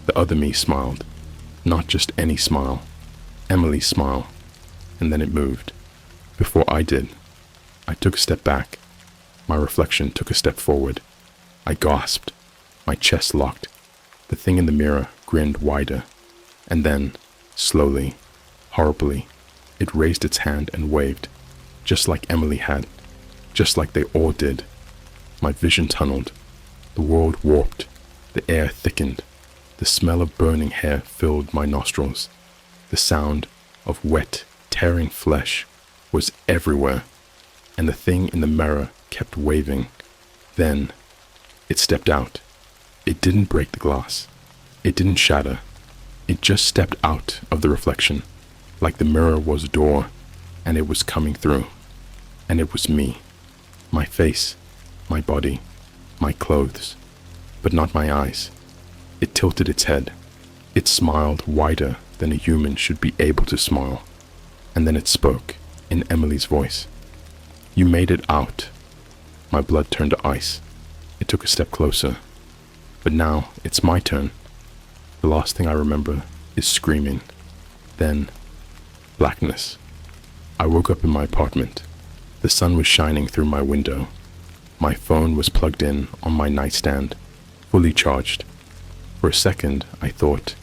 The other me smiled. Not just any smile, Emily's smile. And then it moved. Before I did, I took a step back. My reflection took a step forward. I gasped. My chest locked. The thing in the mirror grinned wider. And then, slowly, horribly, it raised its hand and waved, just like Emily had, just like they all did. My vision tunneled. The world warped. The air thickened. The smell of burning hair filled my nostrils. The sound of wet, tearing flesh was everywhere, and the thing in the mirror kept waving. Then, it stepped out. It didn't break the glass. It didn't shatter. It just stepped out of the reflection, like the mirror was a door, and it was coming through. And it was me. My face, my body, my clothes, but not my eyes. It tilted its head. It smiled wider than a human should be able to smile. And then it spoke, in Emily's voice. "You made it out." My blood turned to ice. It took a step closer. But now it's my turn. The last thing I remember is screaming. Then, blackness. I woke up in my apartment. The sun was shining through my window. My phone was plugged in on my nightstand, fully charged. For a second, I thought,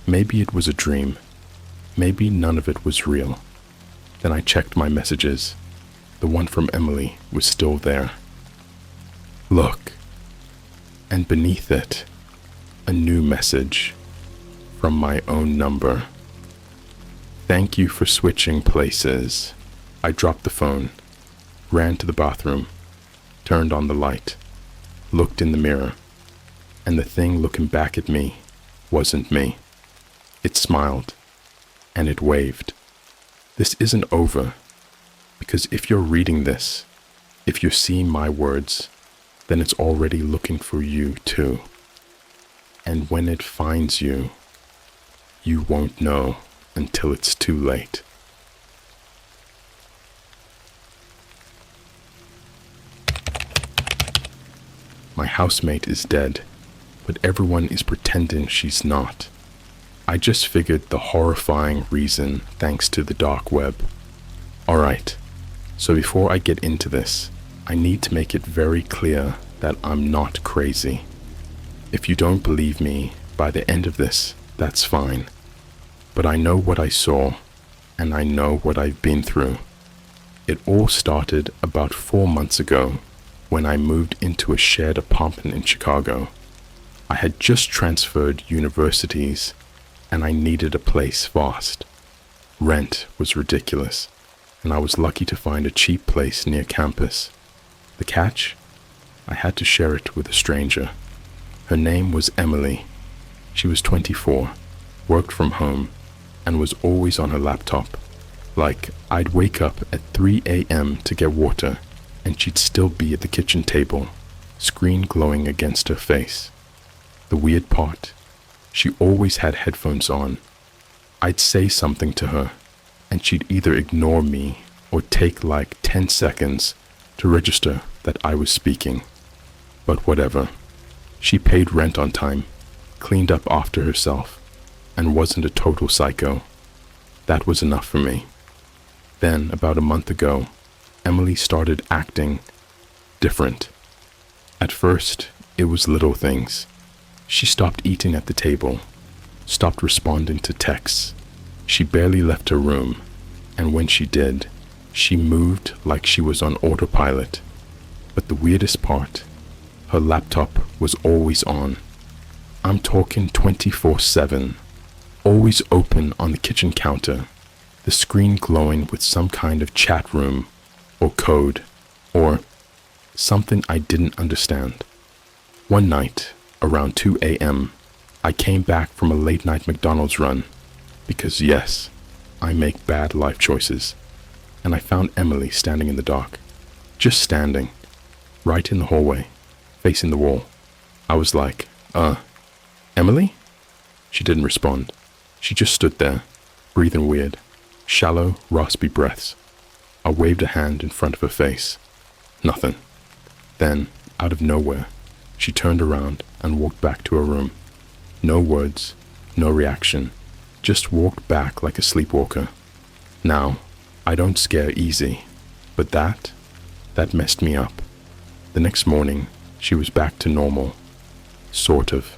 maybe it was a dream. Maybe none of it was real. Then I checked my messages. The one from Emily was still there. Look. And beneath it, a new message from my own number. "Thank you for switching places." I dropped the phone, ran to the bathroom, turned on the light, looked in the mirror, and the thing looking back at me wasn't me. It smiled, and it waved. This isn't over, because if you're reading this, if you're seeing my words, then it's already looking for you too. And when it finds you, you won't know until it's too late. My housemate is dead, but everyone is pretending she's not. I just figured the horrifying reason thanks to the dark web. Alright, so before I get into this, I need to make it very clear that I'm not crazy. If you don't believe me by the end of this, that's fine. But I know what I saw, and I know what I've been through. It all started about 4 months ago when I moved into a shared apartment in Chicago. I had just transferred universities, and I needed a place fast. Rent was ridiculous, and I was lucky to find a cheap place near campus. The catch? I had to share it with a stranger. Her name was Emily. She was 24, worked from home, and was always on her laptop. Like, I'd wake up at 3 a.m. to get water, and she'd still be at the kitchen table, screen glowing against her face. The weird part, she always had headphones on. I'd say something to her, and she'd either ignore me or take like 10 seconds to register that I was speaking. But whatever. She paid rent on time, cleaned up after herself, and wasn't a total psycho. That was enough for me. Then, about a month ago, Emily started acting different. At first, it was little things. She stopped eating at the table, stopped responding to texts. She barely left her room, and when she did, she moved like she was on autopilot. But the weirdest part, her laptop was always on. I'm talking 24/7, always open on the kitchen counter, the screen glowing with some kind of chat room, or code, or something I didn't understand. One night, around 2 a.m., I came back from a late-night McDonald's run, because yes, I make bad life choices, and I found Emily standing in the dark, just standing, right in the hallway, facing the wall. I was like, Emily? She didn't respond. She just stood there, breathing weird, shallow, raspy breaths. I waved a hand in front of her face. Nothing. Then, out of nowhere, she turned around and walked back to her room. No words, no reaction, just walked back like a sleepwalker. Now, I don't scare easy, but that messed me up. The next morning, she was back to normal. sort of.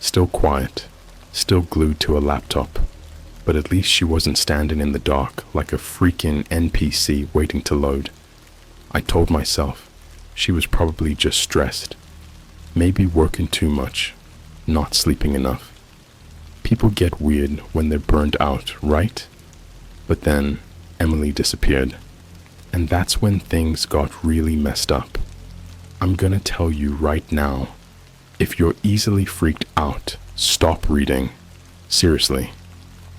Still quiet, still glued to a laptop, but at least she wasn't standing in the dark like a freaking NPC waiting to load. I told myself she was probably just stressed, maybe working too much, not sleeping enough. People get weird when they're burned out, right? But then Emily disappeared, and that's when things got really messed up. I'm gonna tell you right now, if you're easily freaked out, stop reading. Seriously,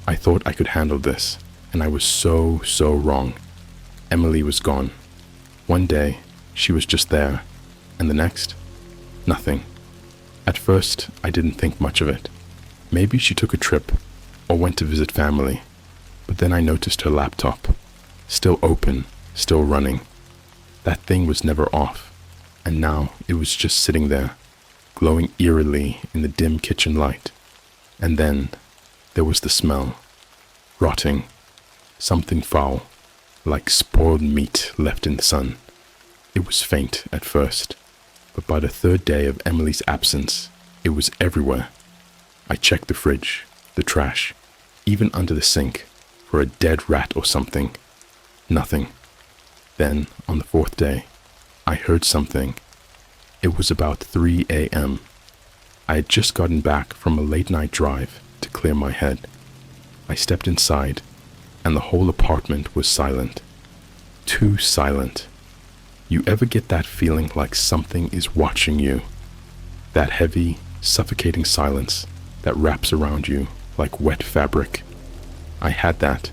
I thought I could handle this, and I was so wrong. Emily was gone. One day, she was just there, and the next, nothing. At first, I didn't think much of it. Maybe she took a trip, or went to visit family, but then I noticed her laptop, still open, still running. That thing was never off, and now it was just sitting there, glowing eerily in the dim kitchen light. And then there was the smell, rotting, something foul, like spoiled meat left in the sun. It was faint at first, but by the third day of Emily's absence, it was everywhere. I checked the fridge, the trash, even under the sink, for a dead rat or something. Nothing. Then, on the fourth day, I heard something. It was about 3 a.m. I had just gotten back from a late-night drive to clear my head. I stepped inside, and the whole apartment was silent. Too silent. You ever get that feeling like something is watching you? That heavy, suffocating silence that wraps around you like wet fabric. I had that.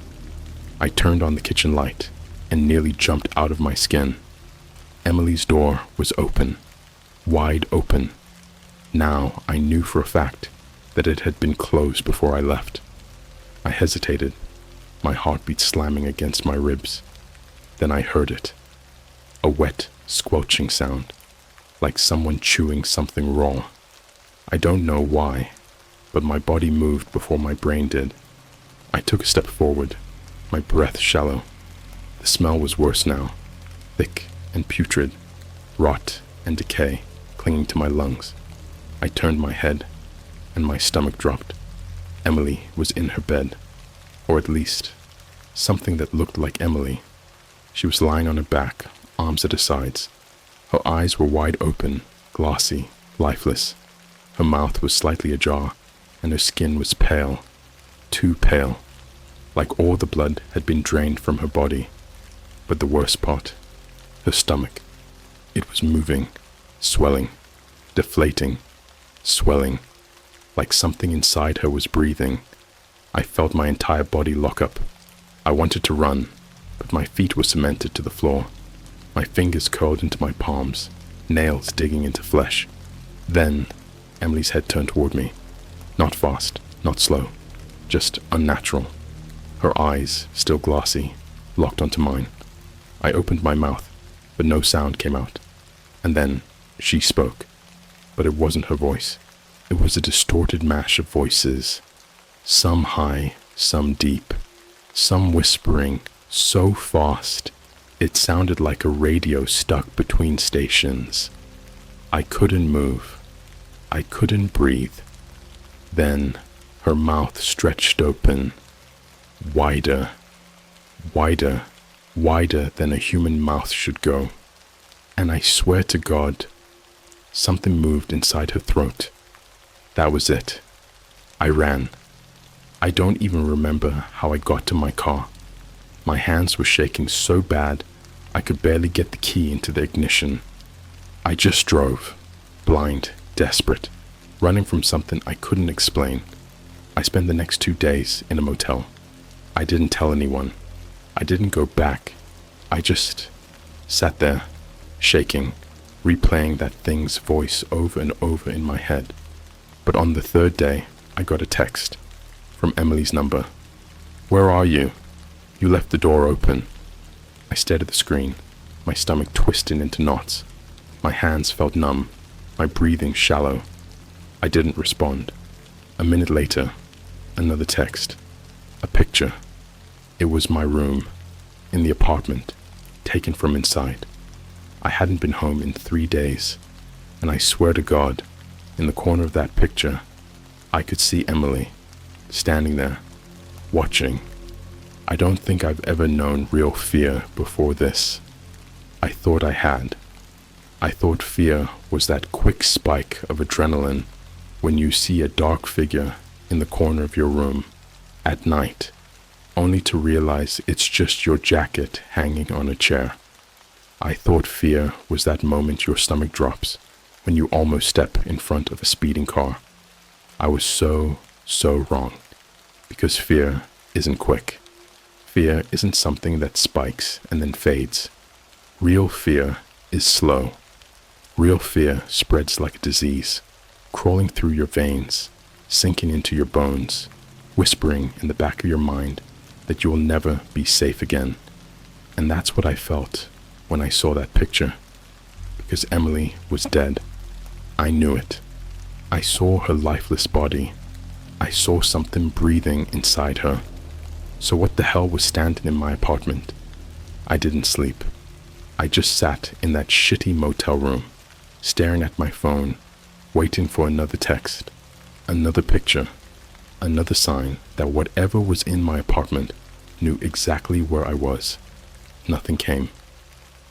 I turned on the kitchen light and nearly jumped out of my skin. Emily's door was open, wide open. Now I knew for a fact that it had been closed before I left. I hesitated, my heartbeat slamming against my ribs. Then I heard it. A wet, squelching sound, like someone chewing something raw. I don't know why, but my body moved before my brain did. I took a step forward, my breath shallow. The smell was worse now, thick and putrid, rot and decay clinging to my lungs. I turned my head, and my stomach dropped. Emily was in her bed, or at least, something that looked like Emily. She was lying on her back, arms at her sides. Her eyes were wide open, glossy, lifeless. Her mouth was slightly ajar, and her skin was pale, too pale, like all the blood had been drained from her body. But the worst part, her stomach. It was moving, swelling, deflating, swelling, like something inside her was breathing. I felt my entire body lock up. I wanted to run, but my feet were cemented to the floor. My fingers curled into my palms, nails digging into flesh. Then, Emily's head turned toward me. Not fast, not slow, just unnatural. Her eyes, still glossy, locked onto mine. I opened my mouth, but no sound came out. And then, she spoke. But it wasn't her voice. It was a distorted mash of voices. Some high, some deep, some whispering, so fast, it sounded like a radio stuck between stations. I couldn't move. I couldn't breathe. Then, her mouth stretched open, wider, wider, wider than a human mouth should go. And I swear to God, something moved inside her throat. That was it. I ran. I don't even remember how I got to my car. My hands were shaking so bad, I could barely get the key into the ignition. I just drove, blind, desperate, running from something I couldn't explain. I spent the next 2 days in a motel. I didn't tell anyone. I didn't go back. I just sat there, shaking, replaying that thing's voice over and over in my head. But on the third day, I got a text from Emily's number. "Where are you? You left the door open." I stared at the screen, my stomach twisting into knots. My hands felt numb, my breathing shallow. I didn't respond. A minute later, another text. A picture. It was my room, in the apartment, taken from inside. I hadn't been home in 3 days, and I swear to God, In the corner of that picture, I could see Emily, standing there, watching. I don't think I've ever known real fear before this. I thought I had. I thought fear was that quick spike of adrenaline when you see a dark figure in the corner of your room at night, only to realize it's just your jacket hanging on a chair. I thought fear was that moment your stomach drops when you almost step in front of a speeding car. I was so wrong, because fear isn't quick. Fear isn't something that spikes and then fades. Real fear is slow. Real fear spreads like a disease, crawling through your veins, sinking into your bones, whispering in the back of your mind that you will never be safe again. And that's what I felt when I saw that picture, because Emily was dead. I knew it. I saw her lifeless body. I saw something breathing inside her. So what the hell was standing in my apartment? I didn't sleep. I just sat in that shitty motel room, staring at my phone, waiting for another text, another picture, another sign that whatever was in my apartment knew exactly where I was. Nothing came.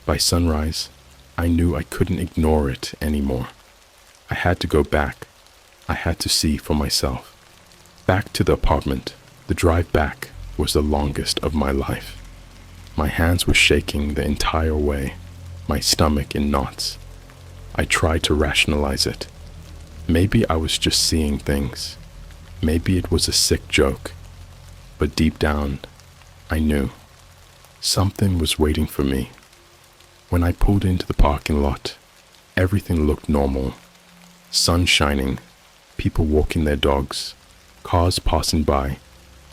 By sunrise, I knew I couldn't ignore it anymore. I had to go back. I had to see for myself. Back to the apartment. The drive back was the longest of my life. My hands were shaking the entire way, my stomach in knots. I tried to rationalize it. Maybe I was just seeing things. Maybe it was a sick joke. But deep down, I knew. Something was waiting for me. When I pulled into the parking lot, everything looked normal. Sun shining, people walking their dogs, cars passing by,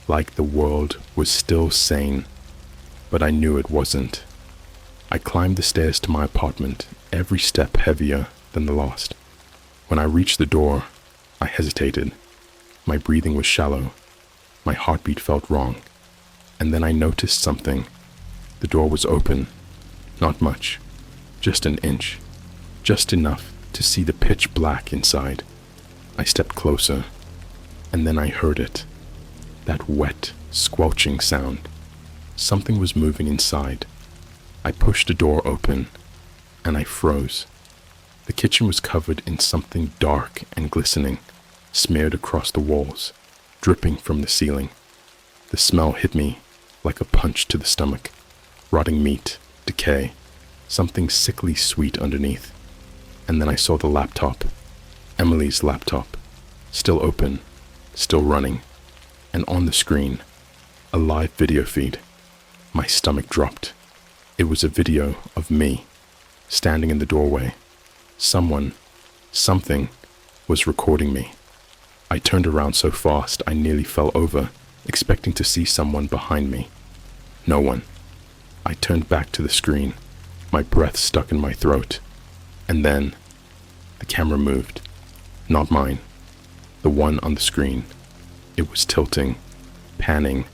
like the world was still sane. But I knew it wasn't. I climbed the stairs to my apartment, every step heavier than the last. When I reached the door, I hesitated. My breathing was shallow. My heartbeat felt wrong. And then I noticed something. The door was open. Not much. Just an inch. Just enough to see the pitch black inside. I stepped closer. And then I heard it. That wet, squelching sound. Something was moving inside. I pushed the door open, and I froze. The kitchen was covered in something dark and glistening, smeared across the walls, dripping from the ceiling. The smell hit me like a punch to the stomach. Rotting meat, decay, something sickly sweet underneath. And then I saw the laptop, Emily's laptop, still open, still running, and on the screen, a live video feed. My stomach dropped. It was a video of me, standing in the doorway. Something was recording me. I turned around so fast I nearly fell over, expecting to see someone behind me. No one. I turned back to the screen, my breath stuck in my throat. And then, the camera moved. Not mine. The one on the screen. It was tilting, panning,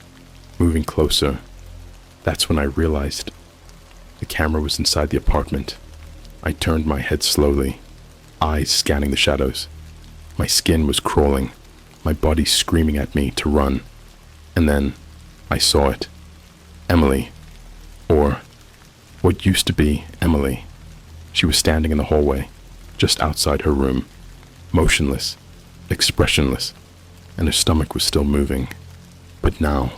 moving closer. That's when I realized the camera was inside the apartment. I turned my head slowly, eyes scanning the shadows. My skin was crawling, my body screaming at me to run. And then I saw it. Emily, or what used to be Emily. She was standing in the hallway, just outside her room, motionless, expressionless, and her stomach was still moving. But now,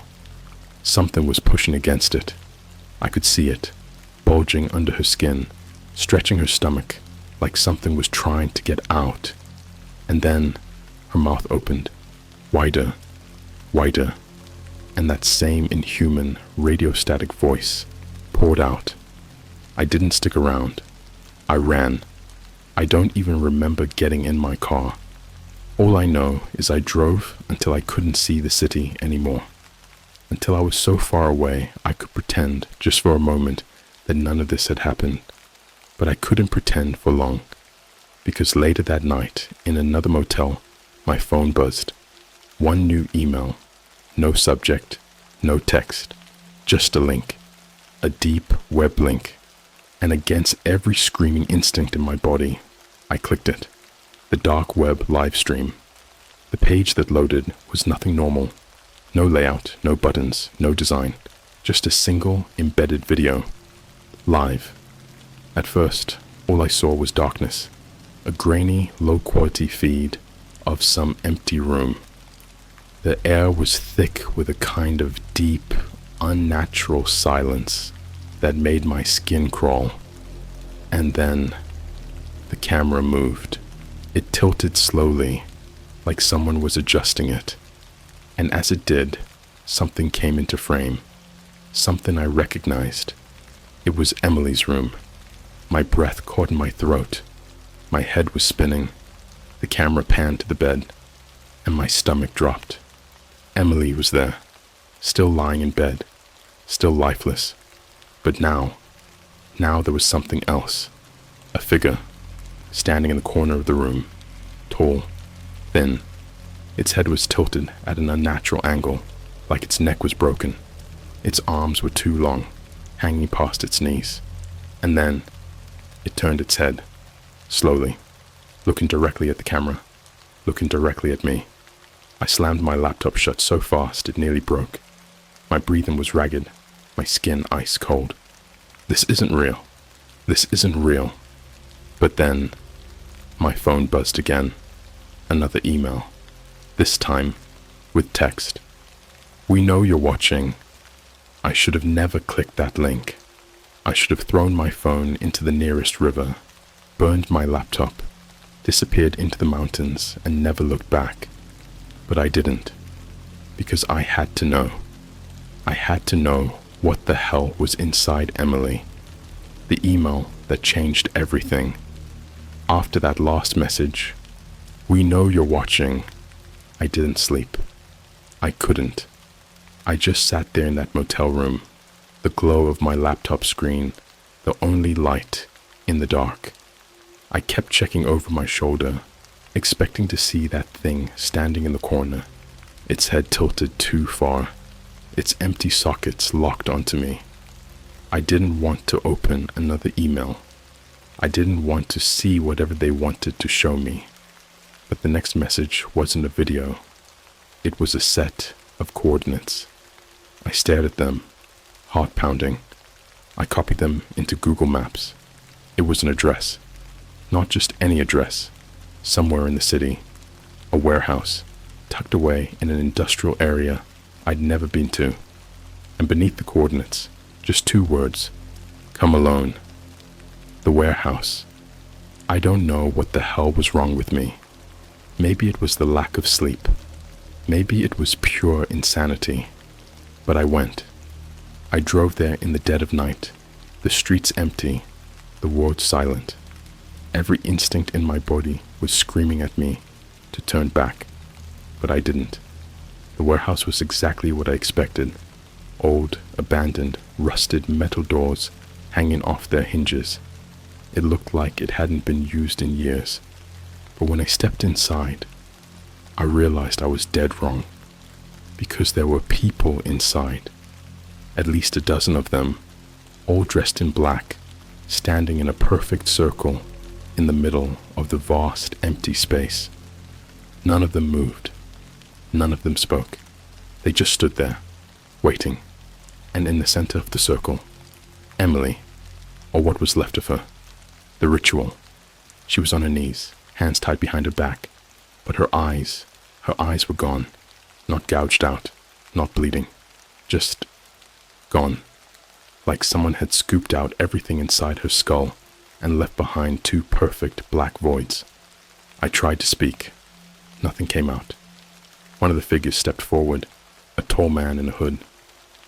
something was pushing against it. I could see it, bulging under her skin, stretching her stomach, like something was trying to get out. And then, her mouth opened, wider, wider, and that same inhuman, radiostatic voice poured out. I didn't stick around. I ran. I don't even remember getting in my car. All I know is I drove until I couldn't see the city anymore. Until I was so far away I could pretend, just for a moment, that none of this had happened. But I couldn't pretend for long, because later that night, in another motel, my phone buzzed. One new email. No subject, no text, just a link. A deep web link. And against every screaming instinct in my body, I clicked it. The dark web live stream. The page that loaded was nothing normal. No layout, no buttons, no design. Just a single embedded video. Live. At first, all I saw was darkness. A grainy, low-quality feed of some empty room. The air was thick with a kind of deep, unnatural silence that made my skin crawl. And then, the camera moved. It tilted slowly, like someone was adjusting it. And as it did, something came into frame. Something I recognized. It was Emily's room. My breath caught in my throat. My head was spinning. The camera panned to the bed, and my stomach dropped. Emily was there, still lying in bed, still lifeless. But now there was something else. A figure, standing in the corner of the room, tall, thin. Its head was tilted at an unnatural angle, like its neck was broken. Its arms were too long, hanging past its knees. And then, it turned its head, slowly, looking directly at the camera, looking directly at me. I slammed my laptop shut so fast it nearly broke. My breathing was ragged, my skin ice cold. This isn't real. This isn't real. But then, my phone buzzed again. Another email. This time, with text. We know you're watching. I should have never clicked that link. I should have thrown my phone into the nearest river, burned my laptop, disappeared into the mountains, and never looked back. But I didn't, because I had to know. I had to know what the hell was inside Emily. The email that changed everything. After that last message, we know you're watching. I didn't sleep. I couldn't. I just sat there in that motel room, the glow of my laptop screen, the only light in the dark. I kept checking over my shoulder, expecting to see that thing standing in the corner, its head tilted too far, its empty sockets locked onto me. I didn't want to open another email. I didn't want to see whatever they wanted to show me. But the next message wasn't a video. It was a set of coordinates. I stared at them, heart pounding. I copied them into Google Maps. It was an address. Not just any address. Somewhere in the city. A warehouse, tucked away in an industrial area I'd never been to. And beneath the coordinates, just 2 words. Come alone. The warehouse. I don't know what the hell was wrong with me. Maybe it was the lack of sleep. Maybe it was pure insanity. But I went. I drove there in the dead of night. The streets empty. The world silent. Every instinct in my body was screaming at me to turn back. But I didn't. The warehouse was exactly what I expected. Old, abandoned, rusted metal doors hanging off their hinges. It looked like it hadn't been used in years. But when I stepped inside, I realized I was dead wrong. Because there were people inside. At least a dozen of them, all dressed in black, standing in a perfect circle in the middle of the vast empty space. None of them moved. None of them spoke. They just stood there, waiting. And in the center of the circle, Emily, or what was left of her. The ritual. She was on her knees, hands tied behind her back, but her eyes were gone. Not gouged out, not bleeding, just gone. Like someone had scooped out everything inside her skull and left behind 2 perfect black voids. I tried to speak. Nothing came out. One of the figures stepped forward, a tall man in a hood.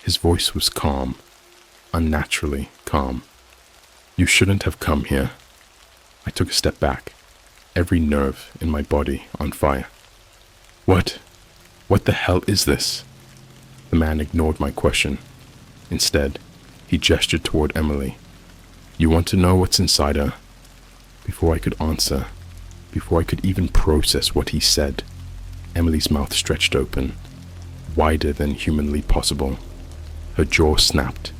His voice was calm, unnaturally calm. You shouldn't have come here. I took a step back, every nerve in my body on fire. What the hell is this? The man ignored my question. Instead, he gestured toward Emily. You want to know what's inside her? Before I could answer, before I could even process what he said, Emily's mouth stretched open, wider than humanly possible. Her jaw snapped,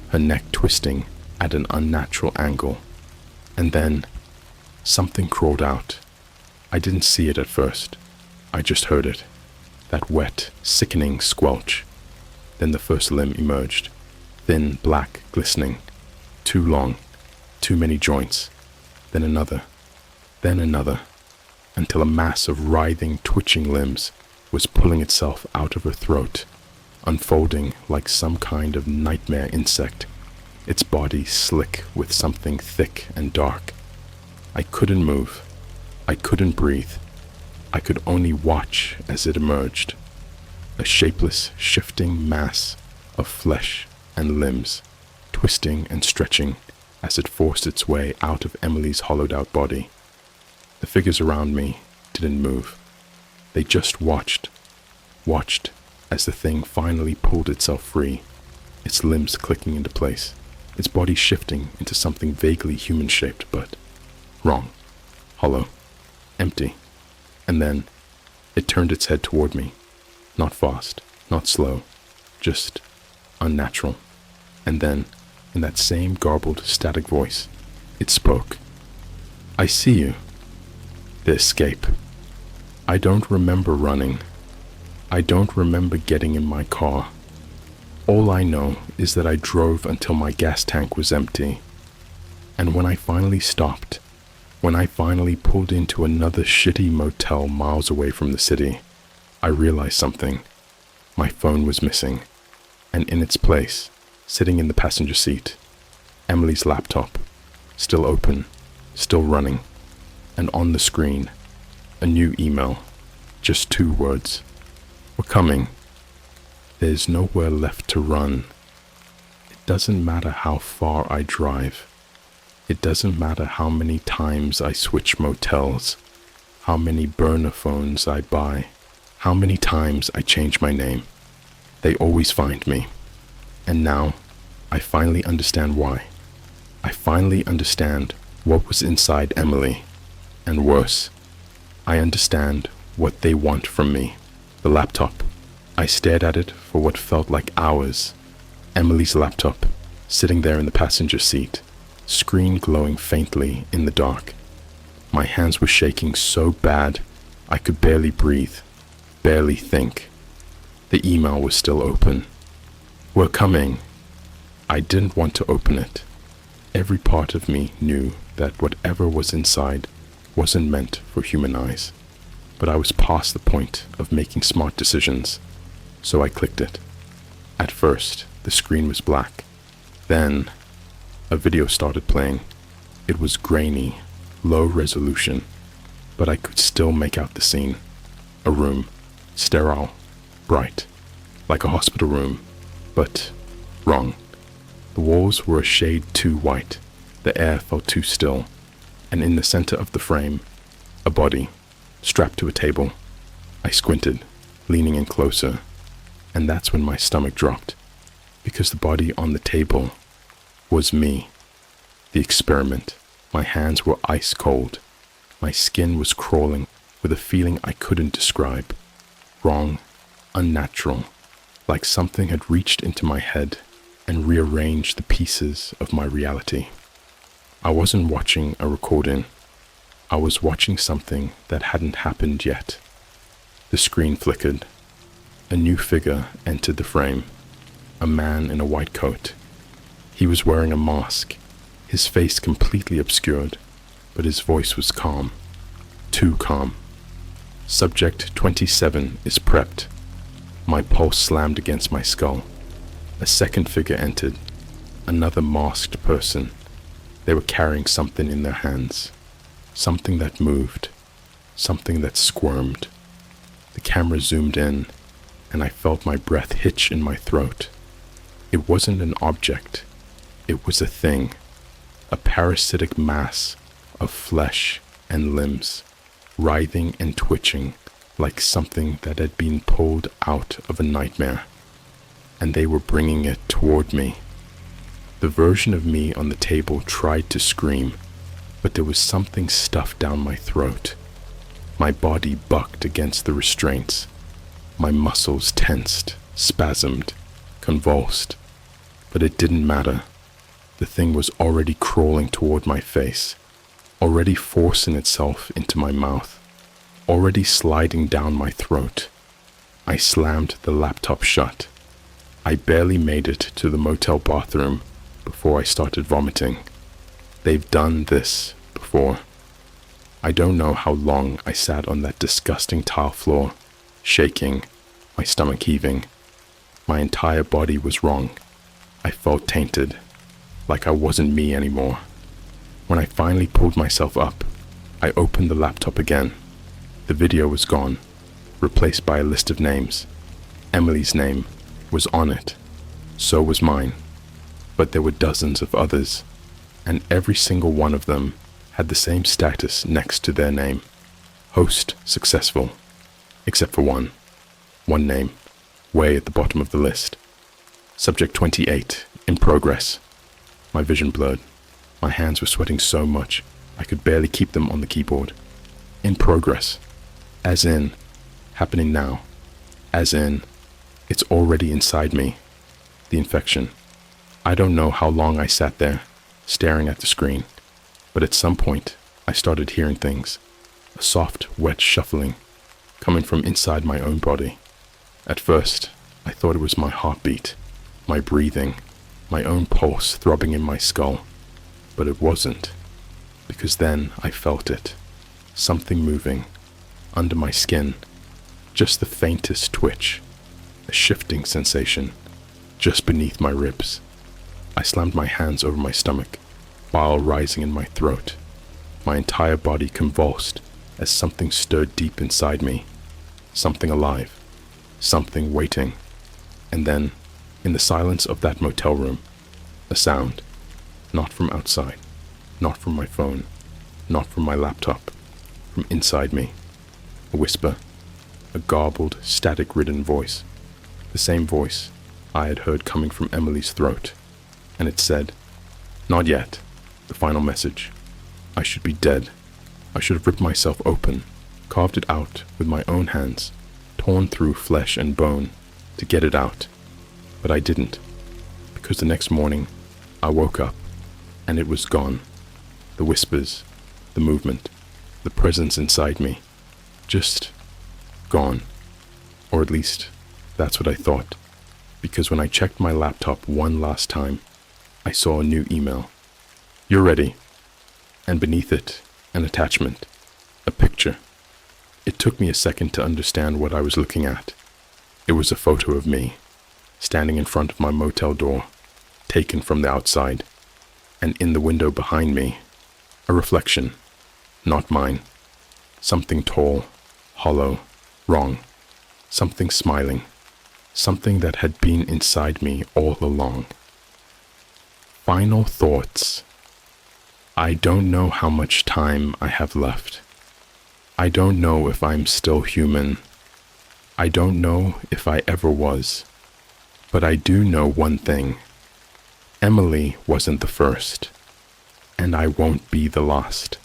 her neck twisting at an unnatural angle. And then, something crawled out. I didn't see it at first. I just heard it. That wet, sickening squelch. Then the first limb emerged. Thin, black, glistening. Too long. Too many joints. Then another. Then another. Until a mass of writhing, twitching limbs was pulling itself out of her throat, unfolding like some kind of nightmare insect, its body slick with something thick and dark. I couldn't move. I couldn't breathe. I could only watch as it emerged. A shapeless, shifting mass of flesh and limbs, twisting and stretching as it forced its way out of Emily's hollowed-out body. The figures around me didn't move. They just watched as the thing finally pulled itself free, its limbs clicking into place, its body shifting into something vaguely human-shaped, but wrong, hollow, empty. And then it turned its head toward me, not fast, not slow, just unnatural. And then, in that same garbled, static voice, it spoke. I see you. The escape. I don't remember running. I don't remember getting in my car. All I know is that I drove until my gas tank was empty. And when I finally stopped, when I finally pulled into another shitty motel miles away from the city, I realized something. My phone was missing, and in its place, sitting in the passenger seat, Emily's laptop, still open, still running, and on the screen, a new email, just 2 words. We're coming. There's nowhere left to run. It doesn't matter how far I drive. It doesn't matter how many times I switch motels, how many burner phones I buy, how many times I change my name. They always find me. And now, I finally understand why. I finally understand what was inside Emily. And worse, I understand what they want from me. The laptop. I stared at it for what felt like hours. Emily's laptop, sitting there in the passenger seat, screen glowing faintly in the dark. My hands were shaking so bad I could barely breathe, barely think. The email was still open. We're coming. I didn't want to open it. Every part of me knew that whatever was inside wasn't meant for human eyes. But I was past the point of making smart decisions, so I clicked it. At first, the screen was black. Then, a video started playing. It was grainy, low resolution, but I could still make out the scene. A room, sterile, bright, like a hospital room, but wrong. The walls were a shade too white, the air felt too still, and in the center of the frame, a body, strapped to a table. I squinted, leaning in closer, and that's when my stomach dropped, because the body on the table was me. The experiment. My hands were ice cold. My skin was crawling with a feeling I couldn't describe. Wrong, unnatural, like something had reached into my head and rearranged the pieces of my reality. I wasn't watching a recording. I was watching something that hadn't happened yet. The screen flickered. A new figure entered the frame. A man in a white coat. He was wearing a mask, his face completely obscured, but his voice was calm. Too calm. Subject 27 is prepped. My pulse slammed against my skull. A second figure entered. Another masked person. They were carrying something in their hands. Something that moved, something that squirmed. The camera zoomed in, and I felt my breath hitch in my throat. It wasn't an object, it was a thing, a parasitic mass of flesh and limbs, writhing and twitching like something that had been pulled out of a nightmare, and they were bringing it toward me. The version of me on the table tried to scream, but there was something stuffed down my throat. My body bucked against the restraints. My muscles tensed, spasmed, convulsed. But it didn't matter. The thing was already crawling toward my face, already forcing itself into my mouth. already sliding down my throat. I slammed the laptop shut. I barely made it to the motel bathroom before I started vomiting. They've done this before. I don't know how long I sat on that disgusting tile floor, shaking, my stomach heaving. My entire body was wrong. I felt tainted, like I wasn't me anymore. When I finally pulled myself up, I opened the laptop again. The video was gone, replaced by a list of names. Emily's name was on it. So was mine. But there were dozens of others, and every single one of them had the same status next to their name. Host successful. Except for one. One name, way at the bottom of the list. Subject 28, in progress. My vision blurred. My hands were sweating so much, I could barely keep them on the keyboard. In progress. As in, happening now. As in, it's already inside me. The infection. I don't know how long I sat there, staring at the screen, but at some point, I started hearing things. A soft, wet shuffling, coming from inside my own body. At first, I thought it was my heartbeat, my breathing, my own pulse throbbing in my skull. But it wasn't, because then I felt it. Something moving, under my skin, just the faintest twitch, a shifting sensation, just beneath my ribs. I slammed my hands over my stomach, bile rising in my throat. My entire body convulsed as something stirred deep inside me. Something alive, something waiting. And then, in the silence of that motel room, a sound. Not from outside, not from my phone, not from my laptop, from inside me. A whisper, a garbled, static-ridden voice. The same voice I had heard coming from Emily's throat. And it said, "Not yet," the final message. I should be dead. I should have ripped myself open, carved it out with my own hands, torn through flesh and bone to get it out. But I didn't, because the next morning I woke up and it was gone. The whispers, the movement, the presence inside me, just gone. Or at least, that's what I thought, because when I checked my laptop one last time, I saw a new email. "You're ready." And beneath it, an attachment, a picture. It took me a second to understand what I was looking at. It was a photo of me, standing in front of my motel door, taken from the outside, and in the window behind me, a reflection, not mine. Something tall, hollow, wrong. Something smiling. Something that had been inside me all along. Final thoughts. I don't know how much time I have left. I don't know if I'm still human. I don't know if I ever was. But I do know one thing. Emily wasn't the first, and I won't be the last.